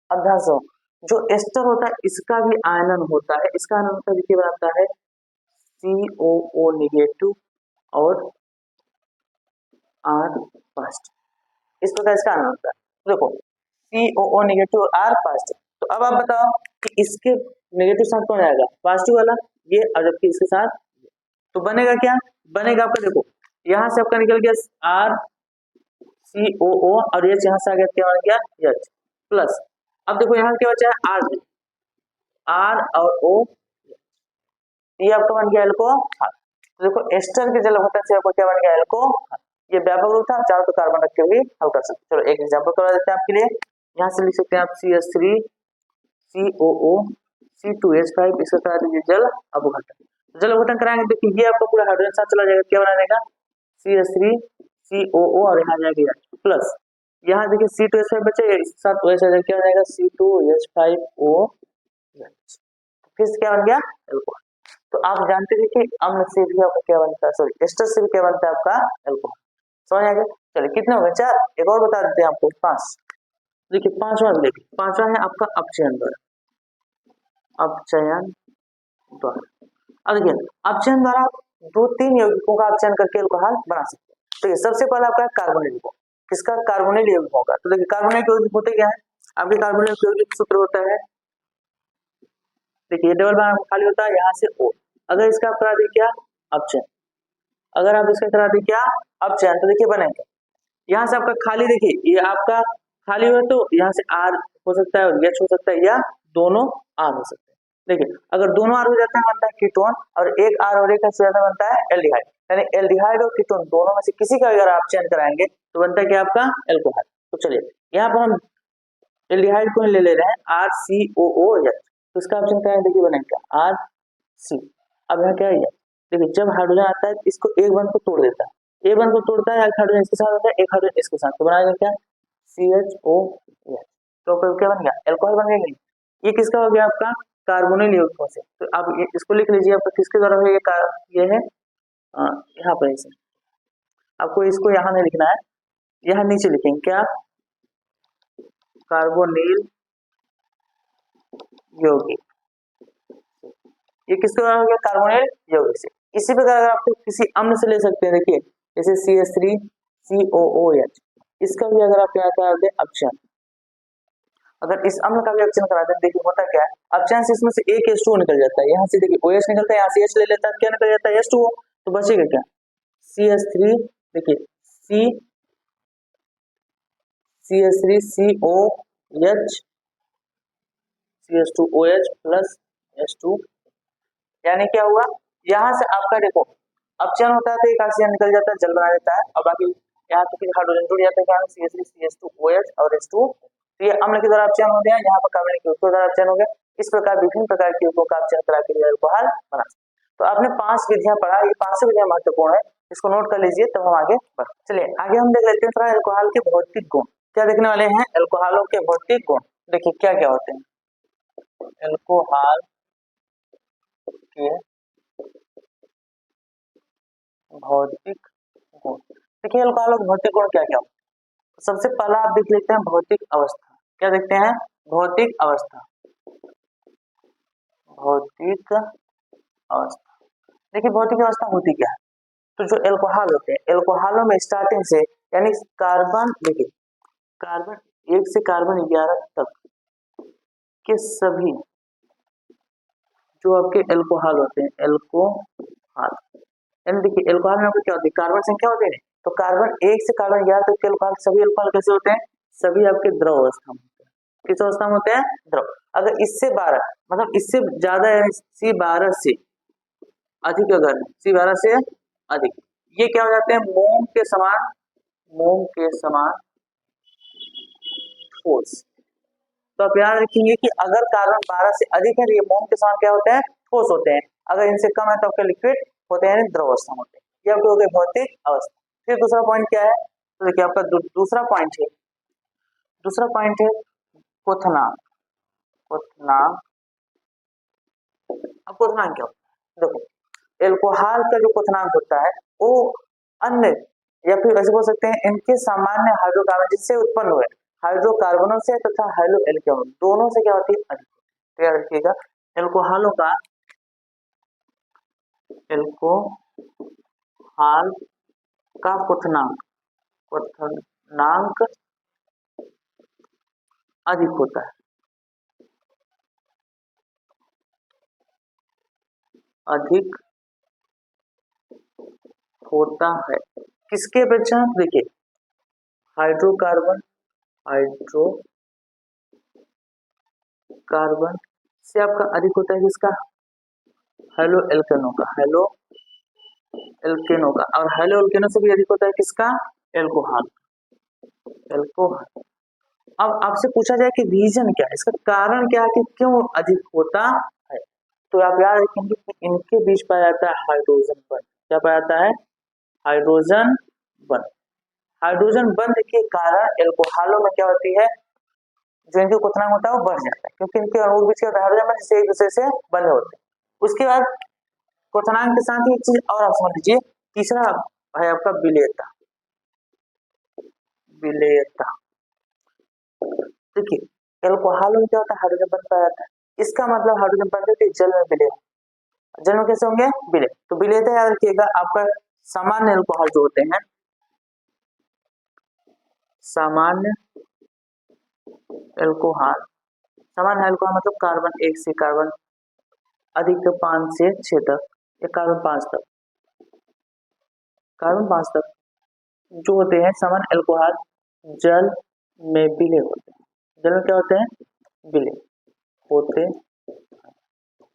अब ध्यान से जो एस्टर होता है इसका भी आयनन होता है, इसका आयनन होता है देखिए बनाता है COO नेगेटिव और R पॉजिटिव, इस प्रकार इसका आयनन होता है। देखो COO नेगेटिव और R पॉजिटिव, तो अब आप बताओ कि इसके नेगेटिव साथ कौन आएगा पॉजिटिव वाला ये, और जबकि इसके साथ तो बनेगा क्या, बनेगा आपका देखो यहाँ से आपका निकल गया RCOO और H यहाँ से आ गया क्या बन गया H प्लस। अब देखो यहाँ क्या बचा है R और O, ये आपका बन गया एल्कोहल। तो देखो एस्टर के जल अपघटन से आपको क्या बन गया एल्कोहल, ये व्यापक रूप था, चारों तो कार्बन रख के भी हल कर सकते। चलो एक एग्जांपल करवा देते हैं आपके लिए, यहाँ से लिख सकते हैं आप CH3 COO C2H5, इसका करा दीजिए जल अपघटन। जल अपघटन कराएंगे देखिए ये आपका पूरा हाइड्रोजन साथ चला जाएगा, क्या बना देगा CH3 COO और यहाँ जाएगा प्लस, यहाँ देखिए C2H5 बचे इसके साथ OH आ जाएगा, क्या हो जाएगा C2H5OH, फिर क्या बन गया एल्कोहल। तो आप जानते थे कि अम्ल से भी आपका क्या बनता है, सॉरी एस्टर से भी क्या बनता है आपका एल्कोहल, समझ आ गया। चलिए कितने हो गए 4, एक और बता देते हैं आपको 5। देखिए पांचवा देखिए, पांचवा है आपका अपचयन द्वारा, अपचयन द्वारा। अब देखिए अपचयन द्वारा 2-3 यौगिकों का अपचयन करके अल्कोहल बना सकते हैं। तो ये सबसे पहला आपका कार्बोनिल यौगिक, किसका कार्बोनिल यौगिक होगा, तो देखिए कार्बोनिल यौगिक होते क्या है, आपके कार्बोनिल यौगिक सूत्र होता है देखिए डबल बॉन्ड खाली होता है यहाँ से O, अगर इसका आप करा दी क्या अपचयन, अगर आप इसका करा दी क्या अपचयन, तो देखिए बनेगा यहाँ से आपका खाली, देखिए ये आपका खाली हुआ तो यहाँ से आर हो सकता है और एच हो सकता है या दोनों आर हो सकते हैं। देखिए अगर दोनों आर हो जाता है बनता है कीटोन, और एक आर और एक से ज्यादा बनता है एल्डिहाइड, यानी एल्डिहाइड और कीटोन दोनों में से किसी का अगर आप चयन कराएंगे तो बनता है क्या आपका एल्कोहल। तो चलिए यहाँ पर हम एल्डिहाइड को ले ले रहे हैं आर सी ओ ओ एच, तो इसका ऑप्शन क्या है देखिए बनेगा आर सी। अब यहाँ क्या है देखिए जब हाइड्रोजन आता है इसको एक बंद को तोड़ देता है, एक बंद को तोड़ता है, एक हाइड्रोजन इसके साथ होता है, एक हाइड्रोजन इसके साथ, तो बनाएगा क्या CHO, तो क्या बन गया एल्कोहल बन गया। ये किसका हो गया आपका कार्बोनिल यौगिकों से, तो आप इसको लिख लीजिए आपका किसके द्वारा है ये है यहाँ पर इसे आपको इसको यहाँ नहीं लिखना है, यहाँ नीचे लिखेंगे क्या कार्बोनिल यौगिक, ये किसके द्वारा हो गया कार्बोनिल यौगिक से। इसी प्रकार अगर आपको किसी अम्ल से ले सकते हैं, देखिए जैसे CH3COOH, इसका भी अगर आप क्या करा दें अपचयन, अगर इस अम्ल का भी अपचयन करा दें, देखिए होता क्या है अपचयन से इसमें से एक H2O निकल जाता है, यहाँ से देखिए OH निकलता है, यहाँ से H ले लेता है, क्या निकल जाता है H2O, तो बचेगा क्या CH3, देखिए CH3COH CH2OH प्लस H2, यानी क्या हुआ यहाँ से आपका देखो अपचयन होता है तो एक ऑक्सीजन निकल जाता है, जल बना देता है, और बाकी यहाँ तो फिर हाइड्रोजन जुड़ जाता है क्या CH3 CH2OH और H2, तो ये अम्ल के द्वारा अपचयन हो गया, यहाँ पर कार्बनिक यौगिक के द्वारा अपचयन हो गया। इस प्रकार विभिन्न प्रकार के यौगिकों का अपचयन करा के अल्कोहल बना। तो आपने 5 विधियां पढ़ा, ये 5 विधियां महत्वपूर्ण है, इसको नोट कर लीजिए तब हम आगे बढ़े। चलिए आगे हम देख लेते हैं थोड़ा अल्कोहल के भौतिक गुण, क्या देखने वाले हैं अल्कोहलों के भौतिक गुण। देखिए क्या क्या होते हैं अल्कोहल के भौतिक गुण। देखिए अल्कोहल के भौतिक गुण क्या क्या होते हैं, सबसे पहला आप देख लेते हैं भौतिक अवस्था, क्या देखते हैं भौतिक अवस्था, भौतिक अवस्था। देखिए भौतिक अवस्था होती क्या है, तो जो एल्कोहल होते हैं एल्कोहलों में स्टार्टिंग से यानी कार्बन, देखिए कार्बन 1 से कार्बन 11 तक के सभी जो आपके एल्कोहल होते हैं एल्कोहल, यानी देखिए एल्कोहल में आपको क्या होती है कार्बन संख्या होती है, तो कार्बन 1 से कार्बन 11 तक के एल्कोहल, सभी एल्कोहल कैसे होते हैं सभी आपके द्रव अवस्था में होते हैं, किस अवस्था में होते हैं द्रव। अगर इससे 12 मतलब इससे ज्यादा C12 से अधिक, अगर C12 से अधिक, ये क्या हो जाते हैं मोम के समान, मोम के समान ठोस। तो आप याद रखेंगे कि अगर कार्बन 12 से अधिक है तो ये मोम के समान क्या होते हैं ठोस होते हैं, अगर इनसे कम है तो आपके लिक्विड होते हैं द्रव अवस्था में होते हैं। ये आपके हो गए भौतिक अवस्था। फिर दूसरा पॉइंट क्या है, तो देखिए आपका दूसरा पॉइंट है क्वथनांक। क्वथनांक, अब क्वथनांक क्या होता है, देखो एल्कोहल का जो क्वथनांक होता है वो अन्य या फिर ऐसे बोल सकते हैं इनके सामान्य हाइड्रोकार्बन जिससे उत्पन्न हुए हाइड्रोकार्बनों से तथा हाइड्रो एल्केनों दोनों से क्या होती है अधिक। तो याद रखिएगा एल्कोहलों का एल्कोहल का क्वथनांक अधिक होता है, अधिक होता है किसके अपेक्षा, देखिए हाइड्रोकार्बन से आपका अधिक होता है किसका हेलो एल्केनो का, और हेलो एल्केनो से भी अधिक होता है किसका एल्कोहल। अब आपसे पूछा जाए कि रीजन क्या है, इसका कारण क्या है कि क्यों अधिक होता है, तो आप याद रखेंगे कि इनके बीच पाया जाता है हाइड्रोजन बंध। क्या पाया जाता है हाइड्रोजन बंध। हाइड्रोजन बंध के कारण एल्कोहलों में क्या होती है जो इनके क्वथनांक होता है वो बढ़ जाता है, क्योंकि इनके अणु बीच के हाइड्रोजन बंध से एक दूसरे से बंध होते हैं। उसके बाद क्वथनांक के साथ ही एक चीज और आप समझ लीजिए, तीसरा है आपका विलेयता। देखिए एल्कोहल में क्या होता है हाइड्रोजन बंध पाया जाता है, इसका मतलब हाइड्रोजन बंध होते जल में विलय, जल में कैसे होंगे विलय। तो विलेयता याद रखिएगा आपका सामान्य एल्कोहल जो होते हैं, सामान्य एल्कोहल मतलब कार्बन 1 से कार्बन अधिक 5 से 6 तक या कार्बन 5 तक, कार्बन 5 तक जो होते हैं सामान्य अल्कोहल जल में विलय होते हैं। जल में क्या होते हैं? विलय होते।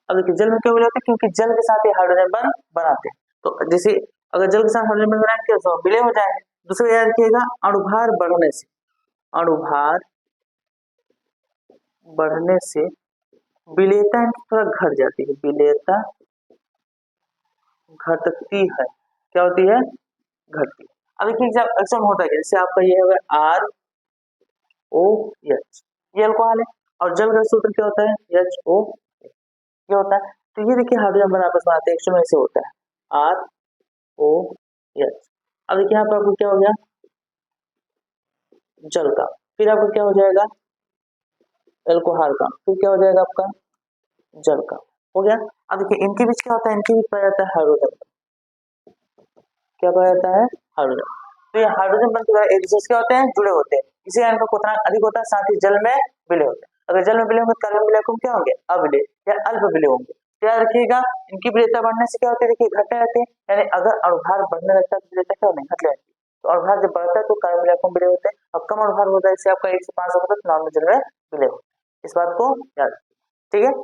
अब देखिए जल में क्यों विलय होते हैं? क्योंकि जल के साथ ही हाइड्रोजन बंध बनाते हैं। तो जैसे अगर जल के साथ हाइड्रोजन बंध बनाएंगे तो विलय हो जाएगा। दूसरा याद रखिएगा अणुभार बढ़ने से, अणुभार बढ़ने से विलेयता थोड़ा घट जाती है, विलेयता घटती है। क्या होती है? घटती है। अब देखिए एग्जाम होता है जैसे आपका ये है ROH, ये अल्कोहल है और जल का सूत्र क्या होता है? HO, क्या होता है? तो ये देखिए हाइड्रोजन बंध आपस में आते हैं, एक्चुअली ऐसे होता है ROH। अब देखिए यहाँ पर आपको क्या हो गया? जल का, फिर आपको क्या हो जाएगा? अल्कोहल का, फिर क्या हो जाएगा आपका? जल का, हो गया। अब देखिए इनके बीच क्या होता है? इनके बीच पाया जाता है हाइड्रोजन। क्या पाया जाता है? हाइड्रोजन। तो ये हाइड्रोजन बंध एक दूसरे से क्या होते हैं? जुड़े होते हैं, इसी इनका क्वोटिएंट अधिक होता है, साथ ही जल में विलय होते हैं। अगर जल में विलय होंगे कार्बन विलय क्या होंगे? अविलय या अल्प विलय होंगे। याद रखिएगा इनकी विलेयता बढ़ने से क्या होती है? देखिए घटने लगती है, यानी अगर अणुभार बढ़ने लगता है तो विलेयता क्या नहीं घटने लगती है। तो अणुभार जब बढ़ता है तो कार्बन विलय कम विलय होते हैं, और कम अणुभार होता है जैसे आपका 1 से 5 होता है तो नॉर्मल जल में विलय होते हैं। इस बात को याद रखिए, ठीक है। तो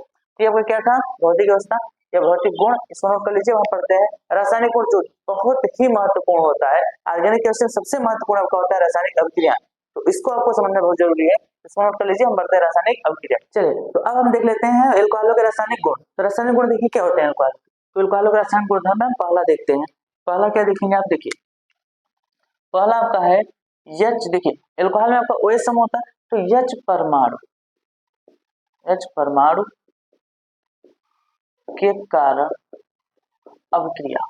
आपका क्या था? भौतिक अवस्था या भौतिक गुण, इसको नोट कर लीजिए। वहां पढ़ते हैं रासायनिक गुण जो बहुत ही महत्वपूर्ण होता है। ऑर्गेनिक केमिस्ट्री में सबसे महत्वपूर्ण आपका होता है रासायनिक अभिक्रिया, तो इसको आपको समझना बहुत जरूरी है। इसको नोट कर लीजिए, हम बढ़ते हैं रासायनिक अभिक्रिया। चलिए तो अब हम देख लेते हैं अल्कोहलों के रासायनिक गुण। तो रासायनिक गुण देखिए क्या होते हैं अल्कोहल। तो अल्कोहलों के रासायनिक गुणधर्म में पहला देखते हैं। पहला क्या देखेंगे आप? देखिए पहला आपका है H। देखिए अल्कोहल में आपका OH समूह होता है, तो H परमाणु, H परमाणु के कारण अभिक्रिया,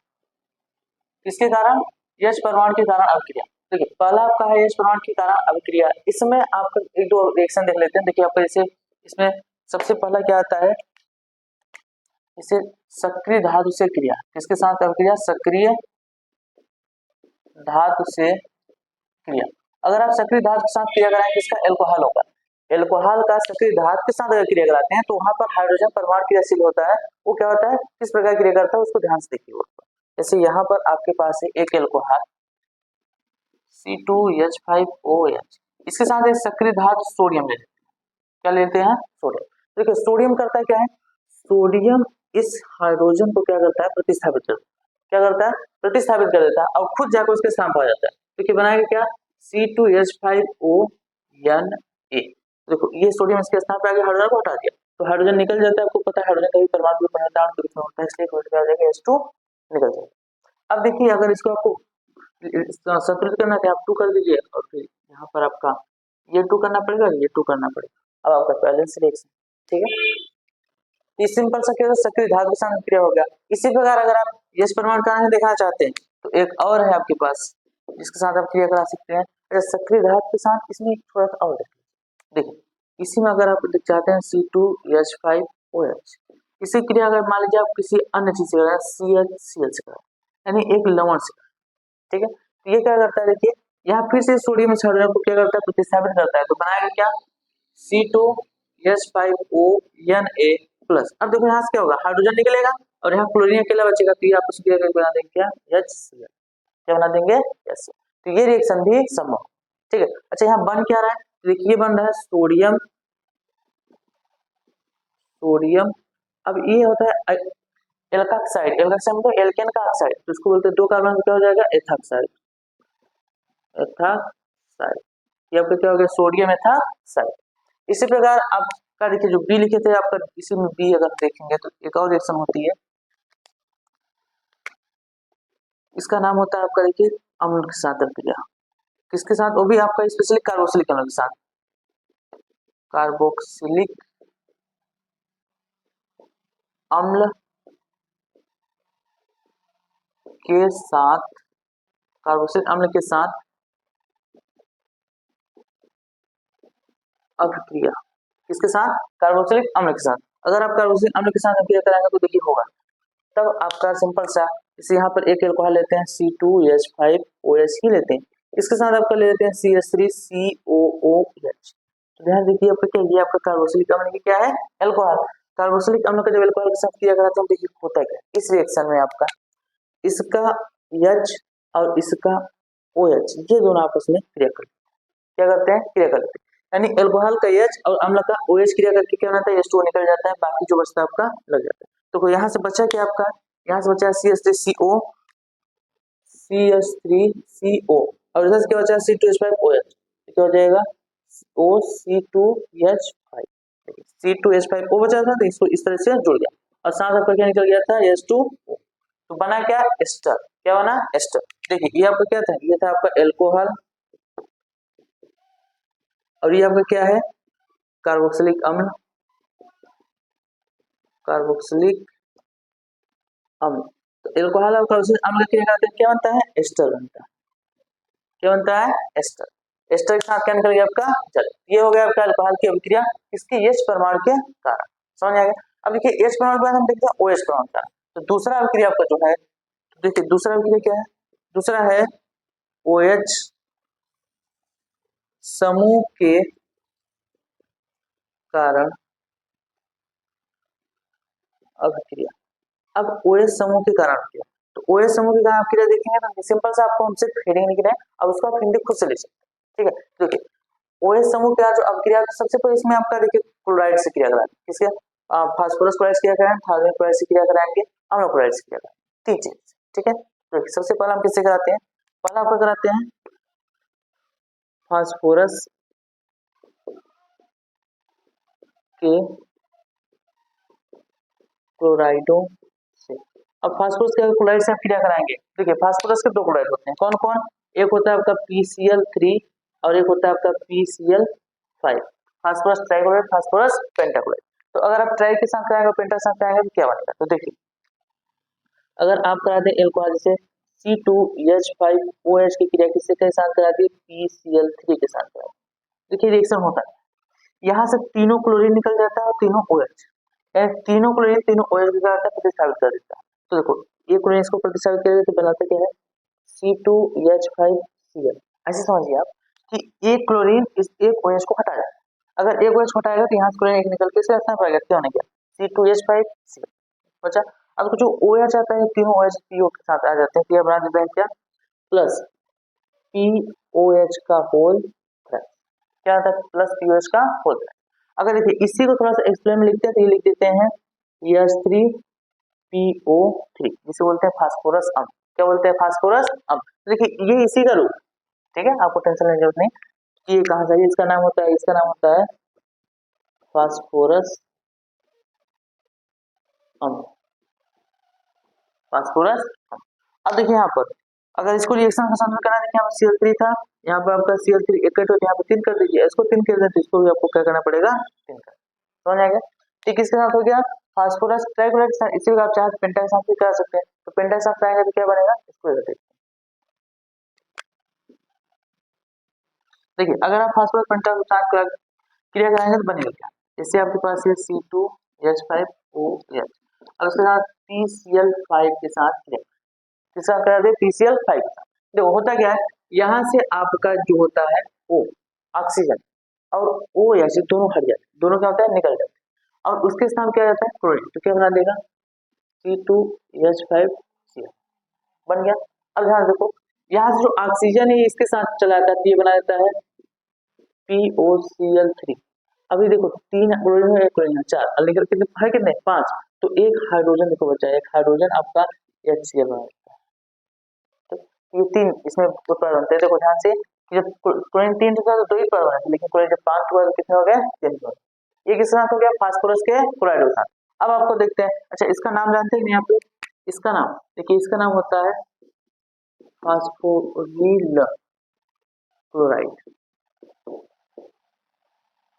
किसके कारण? H परमाणु के कारण अभिक्रिया। देखिए पहला आपका है H परमाणु के कारण अभिक्रिया। इसमें आपका एक दो रिएक्शन देख लेते हैं। देखिए आपका जैसे इसमें सबसे पहला क्या आता है? इसे सक्रिय धातु से क्रिया, किसके साथ अभिक्रिया? सक्रिय धातु से क्रिया। अगर आप सक्रिय धातु के साथ क्रिया कराएंगे इसका अल्कोहल होगा। अल्कोहल का सक्रिय धातु के साथ अगर क्रिया कराते हैं तो वहां पर हाइड्रोजन परमाणु क्रियाशील होता है। वो क्या होता है? किस प्रकार क्रिया करता है उसको ध्यान से देखिए। जैसे यहाँ पर आपके पास है एक अल्कोहल C2H5OH, इसके साथ एक सक्रिय धातु सोडियम ले लेते हैं। क्या लेते हैं? सोडियम। देखिए सोडियम करता है क्या है? सोडियम इस हाइड्रोजन को क्या करता है? प्रतिस्थापित करता है। क्या करता है? प्रतिस्थापित कर देता है और खुद जाकर उसके स्थान पर आ जाता है। देखिए बनाएगा क्या? C2H5ONA। देखो ये सोडियम इसके स्थान पे आगे हाइड्रोजन को हटा दिया तो हाइड्रोजन निकल जाता है। आपको पता है हाइड्रोजन कभी परमाणु में होता है, इसलिए क्या हो जाएगा? H2 निकल जाएगा। अब देखिए अगर इसको आपको संतुलित करना है आप 2 कर दीजिए और फिर यहाँ पर आपका ये 2 करना पड़ेगा, ये 2 करना पड़ेगा। अब आपका बैलेंस रिएक्शन, ठीक है। इस सिंपल सा क्या सक्रिय धातु के साथ क्रिया हो गया। इसी प्रकार अगर आप H परमाणु कहाँ देखना चाहते हैं तो एक और है आपके पास जिसके साथ आप क्रिया करा सकते हैं। सक्रिय धातु के साथ इसमें थोड़ा सा और देखिए इसी में अगर आप चाहते हैं C2H5OH, इसी क्रिया अगर मान लीजिए आप किसी अन्य चीज से करें CHCl से करें, यानी एक लवण से, ठीक है। तो ये क्या करता है? देखिए यहाँ फिर से सोडियम इस हाइड्रोजन को क्या करता है? प्रतिस्थापित करता है। तो बनाएगा क्या? C2H5ONA plus. अब देखो यहाँ से क्या होगा? हाइड्रोजन निकलेगा और यहाँ क्लोरीन अकेला बचेगा, तो ये आपस में क्रिया बना देंगे क्या? HCl। क्या बना देंगे? HCl। तो ये रिएक्शन भी संभव, ठीक है। अच्छा यहाँ बन क्या रहा है? देखिए बन रहा है सोडियम, सोडियम। अब ये होता है एल्काक्साइड, एल्काक्साइड मतलब एल्केन का ऑक्साइड, तो इसको बोलते हैं 2 कार्बन क्या हो जाएगा? Ethoxide, ethoxide. ये आपका क्या हो गया? Sodium ethoxide. इसी प्रकार आपका देखिए जो बी लिखे थे आपका, इसी में बी अगर देखेंगे तो एक और रिएक्शन होती है, इसका नाम होता है आपका देखिए अम्ल के साथ अभिक्रिया। किसके साथ? वो भी आपका स्पेशली कार्बोक्सिलिक अम्ल के साथ, कार्बोक्सिलिक अम्ल के साथ, कार्बोक्सिलिक अम्ल के साथ अभिक्रिया। किसके साथ? कार्बोक्सिलिक अम्ल के साथ। अगर आप कार्बोक्सिलिक अम्ल के साथ अभिक्रिया कराएंगे तो देखिए होगा तब आपका सिंपल सा, जैसे यहाँ पर एक अल्कोहल लेते हैं C2H5OH ही लेते हैं, इसके साथ आपका ले लेते हैं CH3COOH। ध्यान देखिए आपका क्या, ये आपका कार्बोक्सिलिक अम्ल की क्या है? अल्कोहल। कार्बोक्सिलिक अम्ल का जब एल्कोहल के साथ क्रिया कराते हैं, देखिए होता क्या है इस रिएक्शन में, आपका इसका H और इसका OH ये दोनों आपस में क्रिया करते हैं। क्या करते हैं? क्रिया करते हैं। यानी एल्कोहल का H और अम्ल का OH क्रिया करके क्या बनता है? H2O निकल जाता है, बाकी जो बचता है आपका लग जाता है। तो यहाँ से बचा क्या आपका? यहाँ से बचा CH3CO, CH3CO और इधर से क्या बचा? C2H5OH। क्या हो जाएगा? OC2H5। C2H5O बचा था तो इसको इस तरह से जुड़ गया और साथ आपका क्या निकल गया था? H2O। तो बना क्या? एस्टर। क्या बना? एस्टर। देखिए ये आपका क्या था? ये था आपका एल्कोहल और ये आपका क्या है? कार्बोक्सिलिक अम्ल। कार्बोक्सिलिक अम्ल। तो एल्कोहल और कार्बोक्सिलिक अम्ल की क्रिया करके क्या बनता है? एस्टर बनता है। क्या बनता है? एस्टर। एस्टर के साथ क्या निकल गया आपका? जल। ये हो गया आपका एल्कोहल की अभिक्रिया किसकी? H परमाणु के कारण। समझ आ गया? अब देखिए H परमाणु के बाद हम देखते हैं OH परमाणु का। तो दूसरा अभिक्रिया आपका जो है, देखिए दूसरा अभिक्रिया क्या है? दूसरा है OH समूह के कारण अभिक्रिया। अब OH समूह के कारण क्या? तो OH समूह के कारण अभिक्रिया देखेंगे तो सिंपल सा आपको हमसे हेडिंग लिख रहे हैं, अब उसको आप हिंदी खुद से लिख सकते हैं। ठीक है, तो देखिए OH समूह के जो अभिक्रिया सबसे पहले इसमें आपका देखिए क्लोराइड से क्रिया कराएंगे। किसके? फास्फोरस क्लोराइड से क्रिया कराएंगे, थार्मिक क्लोराइड से क्रिया कराएंगे, अम्ल क्लोराइड से क्रिया कराएंगे। तीन चीज। ठीक है, तो सबसे पहले हम किससे कराते हैं? पहला आपका कराते हैं फास्फोरस के क्लोराइडों से। अब फास्फोरस के क्लोराइड से आप क्रिया कराएंगे। देखिए फास्फोरस के दो क्लोराइड होते हैं, कौन कौन? एक होता है आपका PCl3 और एक होता है आपका PCl5। Phosphorus trichloride, phosphorus pentachloride. तो अगर आप ट्राई के साथ कराएंगे, पेंटा के साथ कराएंगे तो क्या बनेगा? तो देखिए अगर आप करा दें एल्कोहल से C2H5OH की क्रिया किससे के साथ करा दी? PCl3 के साथ करा दी। देखिए रिएक्शन होता है, यहाँ से तीनों क्लोरीन निकल जाता है और तीनों OH, तीनों क्लोरीन तीनों OH क्या करता है? प्रतिस्थापित कर देता है। तो देखो ये क्लोरीन इसको प्रतिस्थापित करेगा तो बनाता क्या है? C2H5Cl। ऐसे समझिए आप कि एक क्लोरीन इस एक OH को हटाएगा। अगर एक OH हटाएगा तो यहाँ से क्लोरीन एक निकल के इसका स्थान पाएगा, क्या होने गया? C2H5Cl बचा। अब जो OH आता है तीनों OH PO के साथ आ जाते हैं, तो यह बना देता है क्या? प्लस POH का होल थ्राइस। क्या आता है? प्लस POH का होल थ्राइस। अगर देखिए इसी को थोड़ा सा एक्सप्लेन में लिखते हैं तो ये लिख देते हैं H3PO3, जिसे बोलते हैं फास्फोरस अम्ल। क्या बोलते हैं? फास्फोरस अम्ल। देखिए ये इसी का रूप। ठीक है, आपको टेंशन लेने की जरूरत नहीं कि ये कहाँ से है। इसका नाम होता है, इसका नाम होता है फास्फोरस अम्ल। फास्फोरस। अब देखिए यहाँ पर अगर इसको रिएक्शन का सामना करना, देखिए यहाँ पर Cl3 था, यहाँ पर आपका Cl3 इकट्ठ होता है, यहाँ पर 3 कर दीजिए, इसको 3 कर देते, इसको भी आपको क्या करना पड़ेगा? 3 कर। समझ आ गया? ठीक, किसके साथ हो गया? फास्फोरस ट्राइक्लोराइड के साथ। इसी को आप चाहे पेंटा के साथ भी करा सकते हैं। तो पेंटा के साथ कराएंगे तो क्या बनेगा? इसको देखते हैं। देखिए अगर आप फास्फोरस पेंटा के साथ क्रिया कराएंगे तो बनेगा क्या? जैसे आपके पास ये C2H5OH और उसके साथ PCl5 के साथ क्रिया, किसके साथ करा दे? PCl5 के साथ। देखो होता क्या है, यहाँ से आपका जो होता है O ऑक्सीजन और OH दोनों हट जाते हैं, दोनों क्या होता है? निकल जाते हैं और उसके साथ क्या जाता है? क्लोरीन। तो क्या बना देगा? C2H5Cl बन गया। अब ध्यान देखो यहाँ से जो ऑक्सीजन है इसके साथ चला जाता है तो ये बना देता है POCl3। अभी देखो 3 क्लोरीन है, 1 क्लोरीन है, 4 और लेकर कितने है? कितने? 5। तो एक हाइड्रोजन देखो बचा है, एक हाइड्रोजन आपका HCl बना देता है। तो ये 3 इसमें उत्पाद बनते हैं। देखो ध्यान से कि जब क्लोरीन 3 था तो 2 ही उत्पाद बने थे, लेकिन क्लोरीन जब 5 हुआ तो कितने हो गए? 3 हो गए। ये किसके साथ हो गया? फास्फोरस के क्लोराइड के साथ। अब आपको देखते हैं, अच्छा इसका नाम जानते हैं नहीं आप लोग? इसका नाम देखिए, इसका नाम होता है फास्फोरिल क्लोराइड।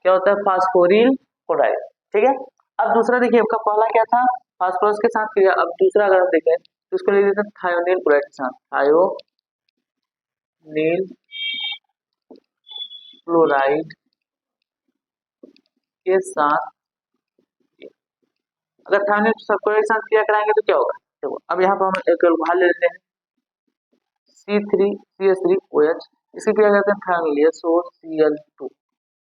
क्या होता है? फास्फोरिल क्लोराइड। ठीक है, अब दूसरा देखिए आपका पहला क्या था? फास्फोरस के साथ क्रिया। अब दूसरा अगर हम देखें तो इसको लिख देते हैं थायोनिल क्लोराइड के साथ। थायोनिल क्लोराइड के साथ अगर थायोनिल क्लोराइड के साथ क्रिया कराएंगे तो क्या होगा? देखो अब यहाँ पर हम एक एल्कोहल ले लेते हैं C3CH3OH, इसकी क्रिया करते हैं थायोनिल SOCl2।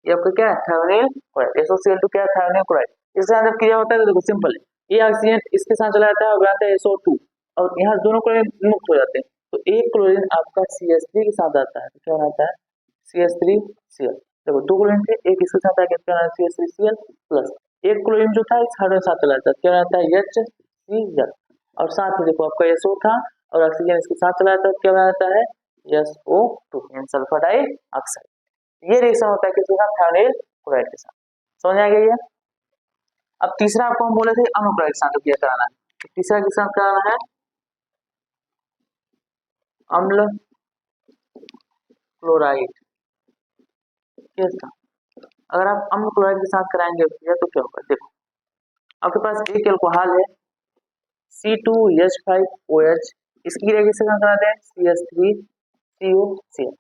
ये आपका क्या है? Thionyl chloride. SOCl2 क्या है? Thionyl chloride. इसके साथ जब क्रिया होता है तो देखो सिंपल है, ये ऑक्सीजन इसके साथ चला जाता है और बनाता है SO2 और यहाँ दोनों क्लोरीन मुक्त हो जाते हैं, तो एक क्लोरीन आपका CH3 के साथ आता है तो क्या बनाता है CH3Cl। देखो दो क्लोरीन थे, एक इसके साथ आ गया क्या बनाता है CH3Cl प्लस एक क्लोरीन जो था इस हाइड्रोजन साथ चला जाता है क्या बनाता है HCl और साथ ही देखो आपका SO था और ऑक्सीजन इसके साथ चला जाता है क्या बनाता है SO2 यानी सल्फर डाइऑक्साइड। ये रिएक्शन होता है किसके साथ थायोनाइल क्लोराइड के साथ। समझ आ गई है। अब तीसरा आपको हम बोले थे अम्ल क्लोराइड के साथ क्रिया कराना है, तो तीसरा किसके साथ कराना है अम्ल क्लोराइड के साथ। अगर आप अम्ल क्लोराइड के साथ कराएंगे क्रिया तो क्या होगा, देखो आपके पास एक अल्कोहल है C2H5OH, इसकी क्रिया किसके साथ कराते हैं CH3COCl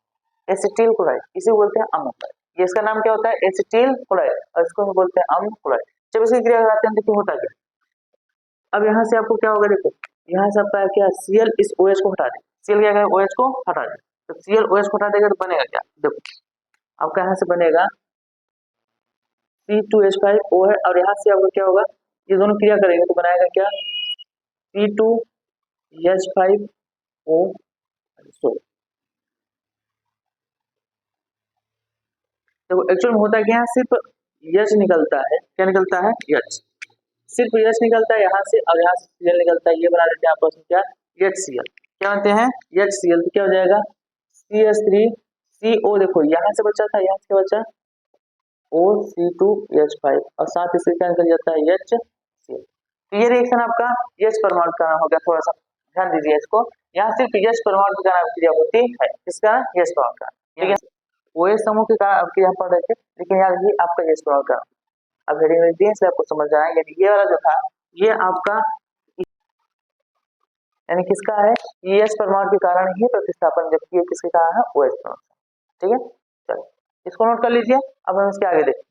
एसिटिल क्लोराइड, इसे बोलते हैं अम्ल क्लोराइड। ये इसका नाम क्या होता है एसिटिल क्लोराइड और इसको हम बोलते हैं अम्ल क्लोराइड। जब इसकी क्रिया कराते हैं तो होता क्या, अब यहाँ से आपको क्या होगा, देखो यहाँ से आपका क्या Cl इस OH को हटा दे, Cl क्या है OH को हटा दे, तो Cl OH को हटा देगा तो बनेगा क्या, देखो आपका यहाँ से बनेगा C2H5O है और यहाँ से आपका क्या होगा, ये दोनों क्रिया करेंगे तो बनाएगा क्या C2H5O। देखो एक्चुअल में होता क्या है, सिर्फ H निकलता है, क्या निकलता है H, सिर्फ H निकलता है यहाँ से और यहाँ से Cl निकलता है, ये बना देते हैं आपस में क्या HCl, क्या बनते हैं HCl, तो क्या हो जाएगा CH3CO। देखो यहाँ से बचा था, यहाँ से क्या बचा OC2H5 और साथ इससे क्या निकल जाता है HCl। तो ये रिएक्शन आपका H परमाणु का हो गया, थोड़ा सा ध्यान दीजिए इसको, यहाँ सिर्फ H परमाणु का क्रिया होती है, इसका H परमाणु का, ठीक है OH समूह के कारण आपके यहाँ पढ़ रहे थे, लेकिन यहाँ ये आपका H परमाणु का। अब हेडिंग में दिए से आपको समझ आएगा, ये वाला जो था ये आपका यानी किसका है H परमाणु के कारण ही प्रतिस्थापन, जबकि ये किसके कारण है OH परमाणु, ठीक है चलिए इसको नोट कर लीजिए। अब हम इसके आगे देखते,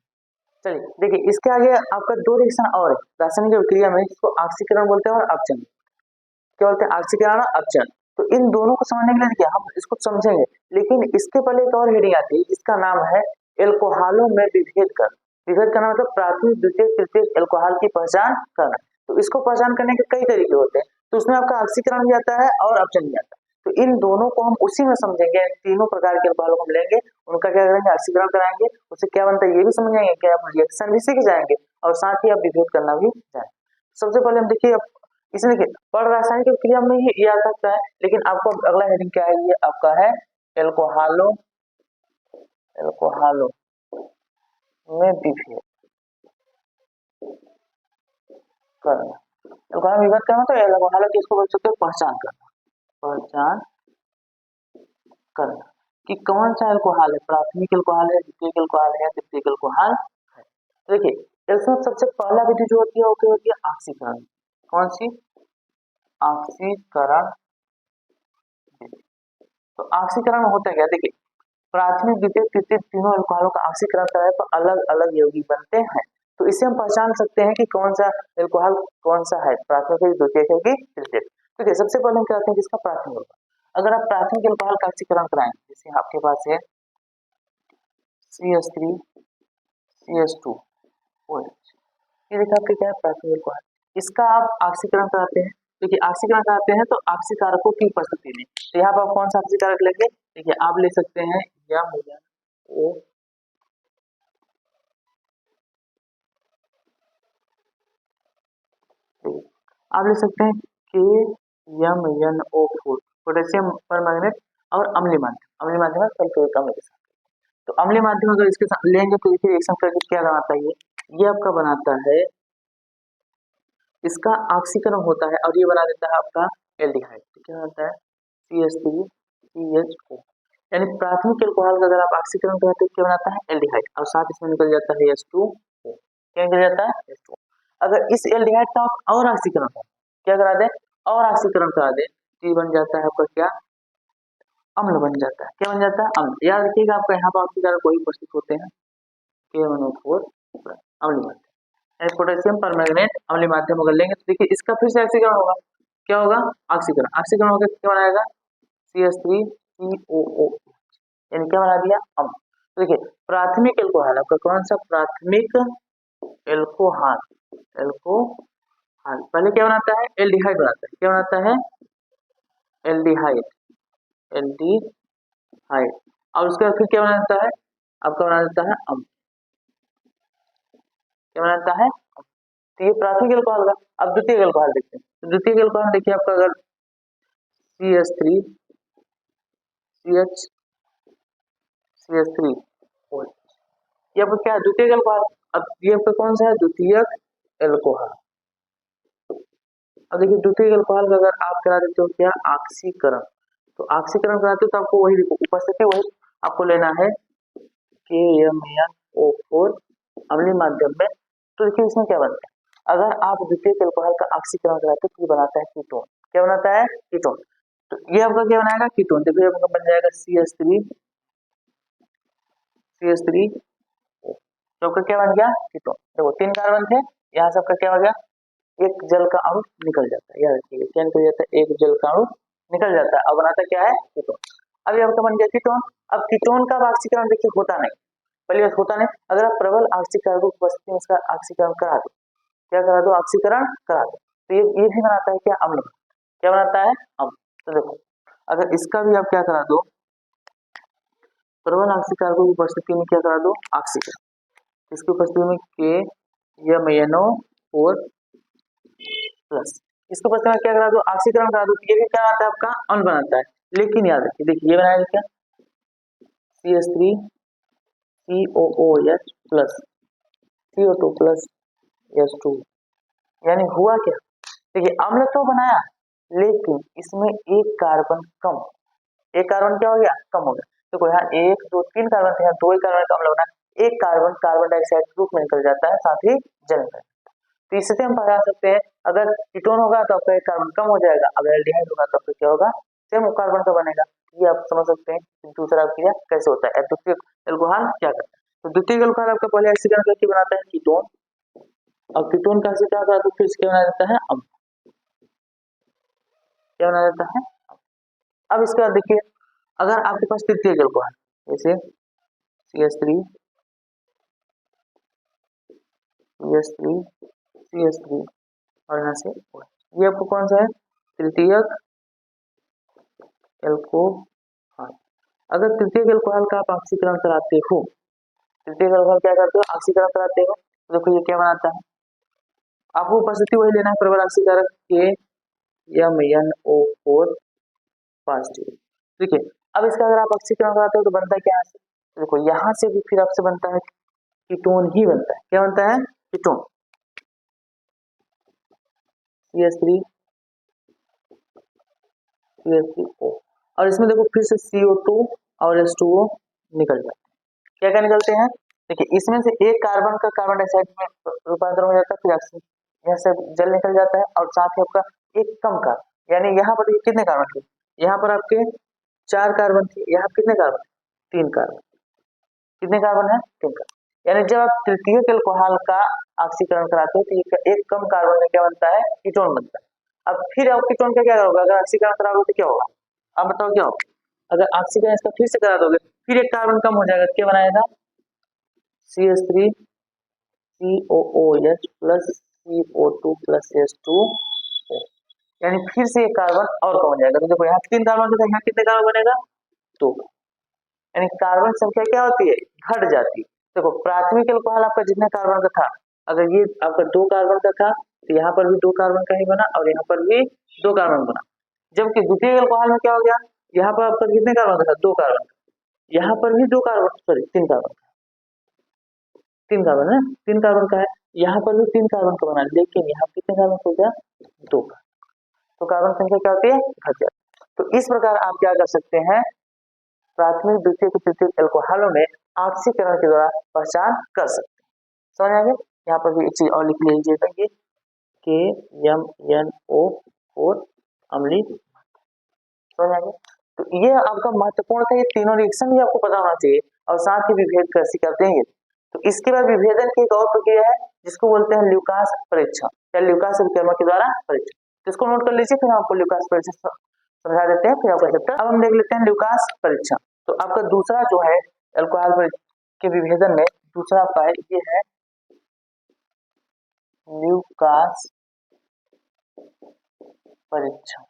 चलिए देखिए इसके आगे आपका दो रिएक्शन और है रासायनिक अभिक्रिया में, जिसको ऑक्सीकरण बोलते हैं और अपचयन, क्या बोलते हैं ऑक्सीकरण और अपचयन। तो इन दोनों को समझने के लिए देखिए हम इसको समझेंगे, लेकिन इसके पहले एक और हेडिंग आती है जिसका नाम है एल्कोहलों में विभेद कर। विभेद करना मतलब प्राथमिक द्वितीयक तृतीयक एल्कोहल की पहचान करना। तो इसको पहचान करने के कई तरीके होते हैं, तो उसमें आपका ऑक्सीकरण भी आता है और अपचयन भी आता है, तो इन दोनों को हम उसी में समझेंगे। तीनों प्रकार के एल्कोहल को हम लेंगे, उनका क्या करेंगे ऑक्सीकरण कराएंगे, उससे क्या बनता है ये भी समझेंगे, क्या आप रिएक्शन भी सीख जाएंगे और साथ ही आप विभेद करना भी जाएंगे। सबसे पहले हम देखिए इसमें देखिए पर रासायनिक क्रिया में ही ये आ सकता है, लेकिन आपको अगला हेडिंग क्या है, ये आपका है एल्कोहलों एल्कोहलों में विभेद करना। एल्कोहल में विभेद करना तो एल्कोहलों की इसको बोल सकते हैं पहचान करना, पहचान करना कि कौन सा एल्कोहल है, प्राथमिक एल्कोहल है, द्वितीयक एल्कोहल है, तृतीयक एल्कोहल है। देखिए इसमें सबसे पहला विधि जो होती है वो क्या होती है ऑक्सीकरण। कौन सी ऑक्सीकरण विधि। तो ऑक्सीकरण में होता है क्या, देखिए प्राथमिक द्वितीयक तृतीयक तीनों एल्कोहलों का ऑक्सीकरण कराए तो अलग अलग यौगिक बनते हैं, तो इससे हम पहचान सकते हैं कि कौन सा एल्कोहल कौन सा है, प्राथमिक है द्वितीयक है कि तृतीयक। ठीक है सबसे पहले हम कहते हैं किसका प्राथमिक एल्कोहल। अगर आप प्राथमिक एल्कोहल का ऑक्सीकरण कराएं, जैसे आपके पास है CH3 CH2 OH, ये देखिए आपके क्या है प्राथमिक एल्कोहल, इसका आप ऑक्सीकरण कराते हैं। देखिए ऑक्सीकरण कराते हैं तो ऑक्सीकारकों की उपस्थिति में, तो यहाँ पर आप कौन सा ऑक्सीकारक लेंगे, देखिए आप ले सकते हैं O, आप ले सकते हैं KMnO4 पोटेशियम परमैंगनेट और अम्लीय माध्यम, अम्लीय माध्यम है सल्फ्यूरिक अम्ल के साथ। तो अम्लीय माध्यम अगर इसके साथ लेंगे तो देखिए रिएक्शन करके क्या बनाता है, ये आपका बनाता है, इसका ऑक्सीकरण होता है और ये बना देता है आपका एल्डिहाइड। तो क्या होता है CH3CHO, यानी प्राथमिक एल्कोहल का अगर आप ऑक्सीकरण कराते हैं क्या बनाता है एल्डिहाइड और साथ इसमें निकल जाता है H2O, क्या निकल जाता है H2O। अगर इस एल्डिहाइड का आप और ऑक्सीकरण क्या करा दे और ऑक्सीकरण करा दे तो ये बन जाता है आपका क्या अम्ल बन जाता है, क्या बन जाता है अम्ल। याद रखिएगा आपका यहाँ पर ऑक्सीकरण कोई उपस्थित होते हैं KMnO4 अम्लीय माध्यम, पोटेशियम परमैंगनेट अम्लीय माध्यम अगर लेंगे तो देखिए इसका फिर से ऑक्सीकरण होगा, क्या होगा ऑक्सीकरण, ऑक्सीकरण होकर क्या बनाएगा CH3COO, यानी क्या बना दिया अम्ल। देखिए प्राथमिक एल्कोहल आपका कौन सा प्राथमिक एल्कोहॉल, एल्कोहॉल पहले क्या बनाता है, एल्डिहाइड बनाता है। क्या बनाता है, एल्डिहाइड, एल्डिहाइड। और उसके बाद फिर क्या बनाता है, आपका बना देता है अम्ल। क्या बनाता है, तो ये प्राथमिक एल्कोहल का। अब द्वितीय एल्कोहल देखते हैं। तो द्वितीय एल्कोहल देखिए आपका, अगर CH3 CH CH3 ये आपका क्या है, द्वितीय एल्कोहल। अब ये आपका कौन सा है, द्वितीय एल्कोहल। अब देखिए द्वितीय एल्कोहल का अगर आप करा देते हो क्या, ऑक्सीकरण। तो ऑक्सीकरण कराते हो तो आपको वही देखो उपस्थिति, वही आपको लेना है KMnO4 अम्लीय माध्यम में। तो देखिए इसमें क्या बनता है, अगर आप द्वितीय एल्कोहल का ऑक्सीकरण कराते हो तो ये बनाता है कीटोन। क्या बनाता है, कीटोन। तो ये आपका क्या बनाएगा, कीटोन। देखिए आपका बन जाएगा CH3 तो आपका क्या बन गया, कीटोन। देखो 3 कार्बन थे, यहाँ से आपका क्या हो गया, एक जल का अणु निकल जाता है। याद रखिए क्या निकल जाता है, एक जल का अणु निकल जाता है। अब बनाता क्या है, कीटोन। अब ये आपका बन गया कीटोन। अब कीटोन का ऑक्सीकरण देखिए होता नहीं, पहली बात होता नहीं। अगर आप प्रबल ऑक्सीकरण की उपस्थिति में इसका ऑक्सीकरण करा दो, क्या करा दो, ऑक्सीकरण करा दो, तो ये भी बनाता है क्या, अम्ल। क्या बनाता है, अम्ल। तो देखो अगर इसका भी आप क्या करा दो, प्रबल ऑक्सीकरण की उपस्थिति में क्या करा दो, ऑक्सीकरण। इसकी उपस्थिति में KMnO4 प्लस, इसको उपस्थिति में क्या करा दो, ऑक्सीकरण करा दो, ये भी क्या बनाता है, आपका अम्ल बनाता है। लेकिन याद रखिए, देखिए ये बनाएगा क्या, CH3 COOH plus CO2 plus H2। यानी हुआ क्या, देखिए अम्ल तो बनाया लेकिन इसमें एक कार्बन कम, एक कार्बन क्या हो गया, कम हो गया। देखो यहाँ 1 2 3 कार्बन थे, यहाँ 2 ही कार्बन का अम्ल बना, एक कार्बन कार्बन डाइऑक्साइड के रूप में निकल जाता है, साथ ही जल में। तो इससे हम बता सकते हैं, अगर कीटोन होगा तो आपका एक कार्बन कम हो जाएगा, अगर एल्डिहाइड होगा तो आपका क्या होगा, सेम कार्बन का बनेगा। ये आप समझ सकते हैं कि दूसरा क्रिया कैसे होता है, द्वितीय एल्कोहल क्या करता है। तो द्वितीय एल्कोहल आपका पहले ऑक्सीकरण करके बनाता है कीटोन, और कीटोन का ऑक्सीकरण करा तो फिर इसके बना देता है अम्ल। क्या बना देता है, अब इसके बाद देखिए, अगर आपके पास तृतीय एल्कोहल जैसे CH3 CH3 और यहाँ से ये आपको कौन सा है, तृतीयक एल्कोहल। अगर तृतीयक एल्कोहल का आप ऑक्सीकरण कराते हो, तृतीयक एल्कोहल क्या करते हो, ऑक्सीकरण कराते हो, तो देखो ये क्या बनाता है, आपको उपस्थिति वही लेना है, प्रबल ऑक्सीकारक KMnO4 पॉजिटिव। देखिए अब इसका अगर आप ऑक्सीकरण कराते हो तो बनता है क्या, यहाँ से, तो देखो यहाँ से भी फिर आपसे बनता है कीटोन ही बनता है। क्या बनता है, कीटोन। CH3 CH3O, और इसमें देखो फिर से CO2 और H2O निकल जाते हैं। क्या क्या निकलते हैं, देखिए इसमें से एक कार्बन का कार्बन डाइऑक्साइड में रूपांतरण हो जाता है, फिर ऑक्सीजन, यहाँ से जल निकल जाता है, और साथ ही आपका एक कम कार्बन, यानी यहाँ पर कितने कार्बन थे, यहाँ पर आपके 4 कार्बन थे, यहाँ कितने कार्बन, 3 कार्बन। कितने कार्बन है, 3 कार्बन। यानी जब आप तृतीय एल्कोहल का ऑक्सीकरण कराते हो तो ये एक कम कार्बन में क्या बनता है, कीटोन बनता है। अब फिर आप कीटोन का क्या होगा, अगर ऑक्सीकरण कराओगे तो क्या होगा, आप बताओ क्या होगा, अगर ऑक्सीकरण इसका फिर से करा दोगे, फिर एक कार्बन कम हो जाएगा, क्या बनाएगा, CH3 COOH plus CO2 plus H2O, यानी फिर से एक कार्बन और कम हो जाएगा। तो देखो यहाँ 3 कार्बन था, यहाँ कितने कार्बन बनेगा, 2। यानी कार्बन संख्या क्या होती है, घट जाती है। देखो प्राथमिक एल्कोहल आपका जितने कार्बन का था, अगर ये आपका 2 कार्बन का था तो यहाँ पर भी 2 कार्बन का ही बना, और यहाँ पर भी 2 कार्बन बना। जबकि द्वितीय एल्कोहल में क्या हो गया, यहाँ पर आपका कितने कार्बन का था, 2 कार्बन, यहाँ पर भी 2 कार्बन, सॉरी 3 कार्बन, 3 कार्बन है, 3 कार्बन का है, यहाँ पर भी 3 कार्बन का बना, लेकिन यहाँ कितने कार्बन हो गया, 2 का। तो कार्बन संख्या क्या होती है, घट जाती है। तो इस प्रकार आप क्या कर सकते हैं, प्राथमिक द्वितीय तृतीय एल्कोहलों में ऑक्सीकरण के द्वारा पहचान कर सकते हैं। समझ आ गया। यहाँ पर भी एक चीज और लिख लीजिएगा, ये KMnO4 अम्लीय। समझ आ गया। तो ये आपका महत्वपूर्ण था, ये तीनों रिएक्शन भी आपको पता होना चाहिए, और साथ ही विभेद कैसे करते हैं। तो इसके बाद विभेदन की एक और प्रक्रिया है जिसको बोलते हैं ल्यूकास परीक्षण या ल्यूकास अभिकर्मक के द्वारा परीक्षण। तो इसको नोट कर लीजिए, फिर आपको ल्यूकास परीक्षण समझा देते हैं, फिर आपका चैप्टर। अब हम देख लेते हैं ल्यूकास परीक्षण। तो आपका दूसरा जो है अल्कोहल के विभेदन में दूसरा आपका है, ये है ल्यूकास परीक्षण।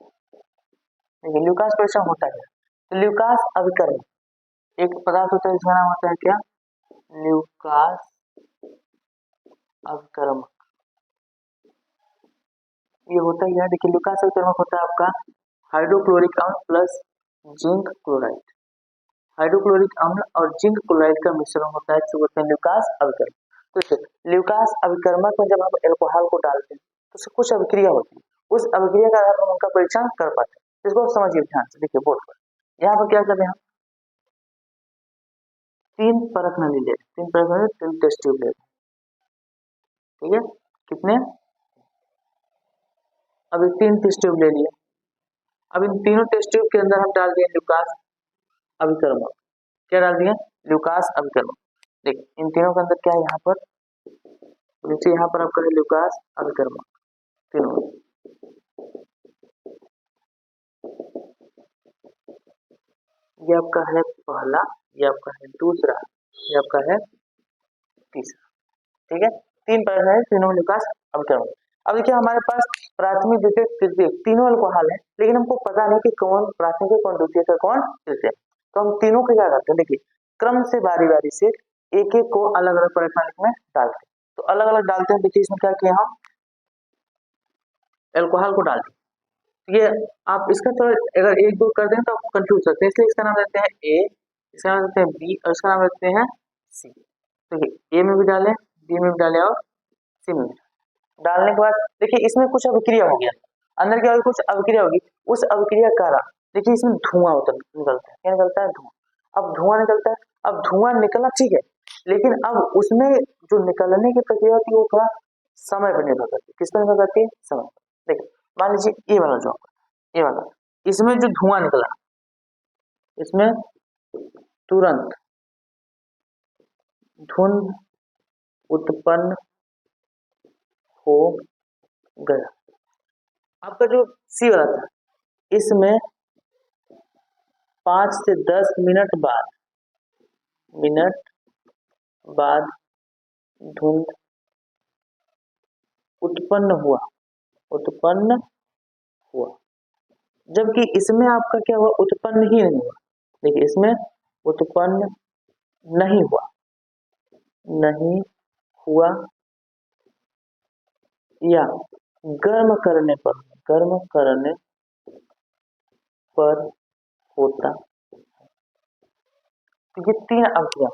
देखिए ल्यूकास परीक्षण होता है, तो ल्यूकास अभिकर्मक एक पदार्थ होता है जिसका नाम होता है क्या, ल्यूकास अभिकर्मक। ये होता ही है, देखिए ल्यूकास अभिकर्मक होता है आपका हाइड्रोक्लोरिक अम्ल प्लस जिंक क्लोराइड। हाइड्रोक्लोरिक अम्ल और जिंक क्लोराइड का मिश्रण होता है जो होता है ल्यूकास अभिकर्मक। तो ल्यूकास अभिकर्मक में जब हम एल्कोहल को डालते हैं तो उससे कुछ अभिक्रिया होती है, उस अभिक्रिया का आधार पर हम उनका परीक्षण कर पाते हैं। इसको समझिए ध्यान से, देखिए बोर्ड पर यहाँ पर क्या कर रहे हैं हम, 3 परख नली ले, 3 परख नली 3 टेस्ट ट्यूब ले, ठीक है कितने, अब 3 टेस्ट ट्यूब ले लिए। अब इन तीनों टेस्ट ट्यूब के अंदर हम डाल दिए ल्यूकास अभिकर्मक। क्या डाल दिए, ल्यूकास अभिकर्मक। देखिए इन तीनों के अंदर क्या है, यहाँ पर नीचे यहाँ पर आपका है ल्यूकास अभिकर्मक तीनों। ये आपका है पहला, ये आपका है दूसरा, ये आपका है तीसरा, ठीक है 3 परख है तीनों ल्यूकास अभिकर्मक। अब देखिए हमारे पास प्राथमिक द्वितीयक तृतीयक तीनों अल्कोहल है, लेकिन हमको पता नहीं कि कौन प्राथमिक है कौन द्वितीयक है कौन तृतीयक। तो हम तीनों को क्या करते हैं, देखिए क्रम से बारी बारी से एक एक को अलग अलग परख नली में डालते हैं। तो अलग अलग डालते हैं, देखिए इसमें क्या किया हम एल्कोहल को डालते हैं। ये आप इसका थोड़ा अगर एक दो कर दें तो आप कंफ्यूज सकते हैं, इसलिए इसका नाम देते हैं ए, इसका नाम देते हैं बी और इसका नाम देते हैं सी। तो ए में भी डालें, बी में भी डालें और सी में भी डालने के बाद देखिए इसमें कुछ अभिक्रिया हो गया, अंदर क्या होगी कुछ अभिक्रिया होगी, उस अभिक्रिया का कारण देखिए इसमें धुआं निकलता है। क्या निकलता है, धुआं। अब धुआं निकलता है, अब धुआं निकलना ठीक है, लेकिन अब उसमें जो निकलने की प्रक्रिया होती है वो थोड़ा समय पर निर्भर करती है। किस पर निर्भर करती है, समय। देखिए मान लीजिए ये वाला जो ये वाला, इसमें जो धुआं निकला इसमें तुरंत धुंध उत्पन्न हो गया। आपका जो सी वाला था इसमें 5 से 10 मिनट बाद धुंध उत्पन्न हुआ, जबकि इसमें आपका क्या हुआ, उत्पन्न ही नहीं हुआ। देखिए इसमें उत्पन्न नहीं हुआ या गर्म करने पर होता। तो ये 3 अवधियां,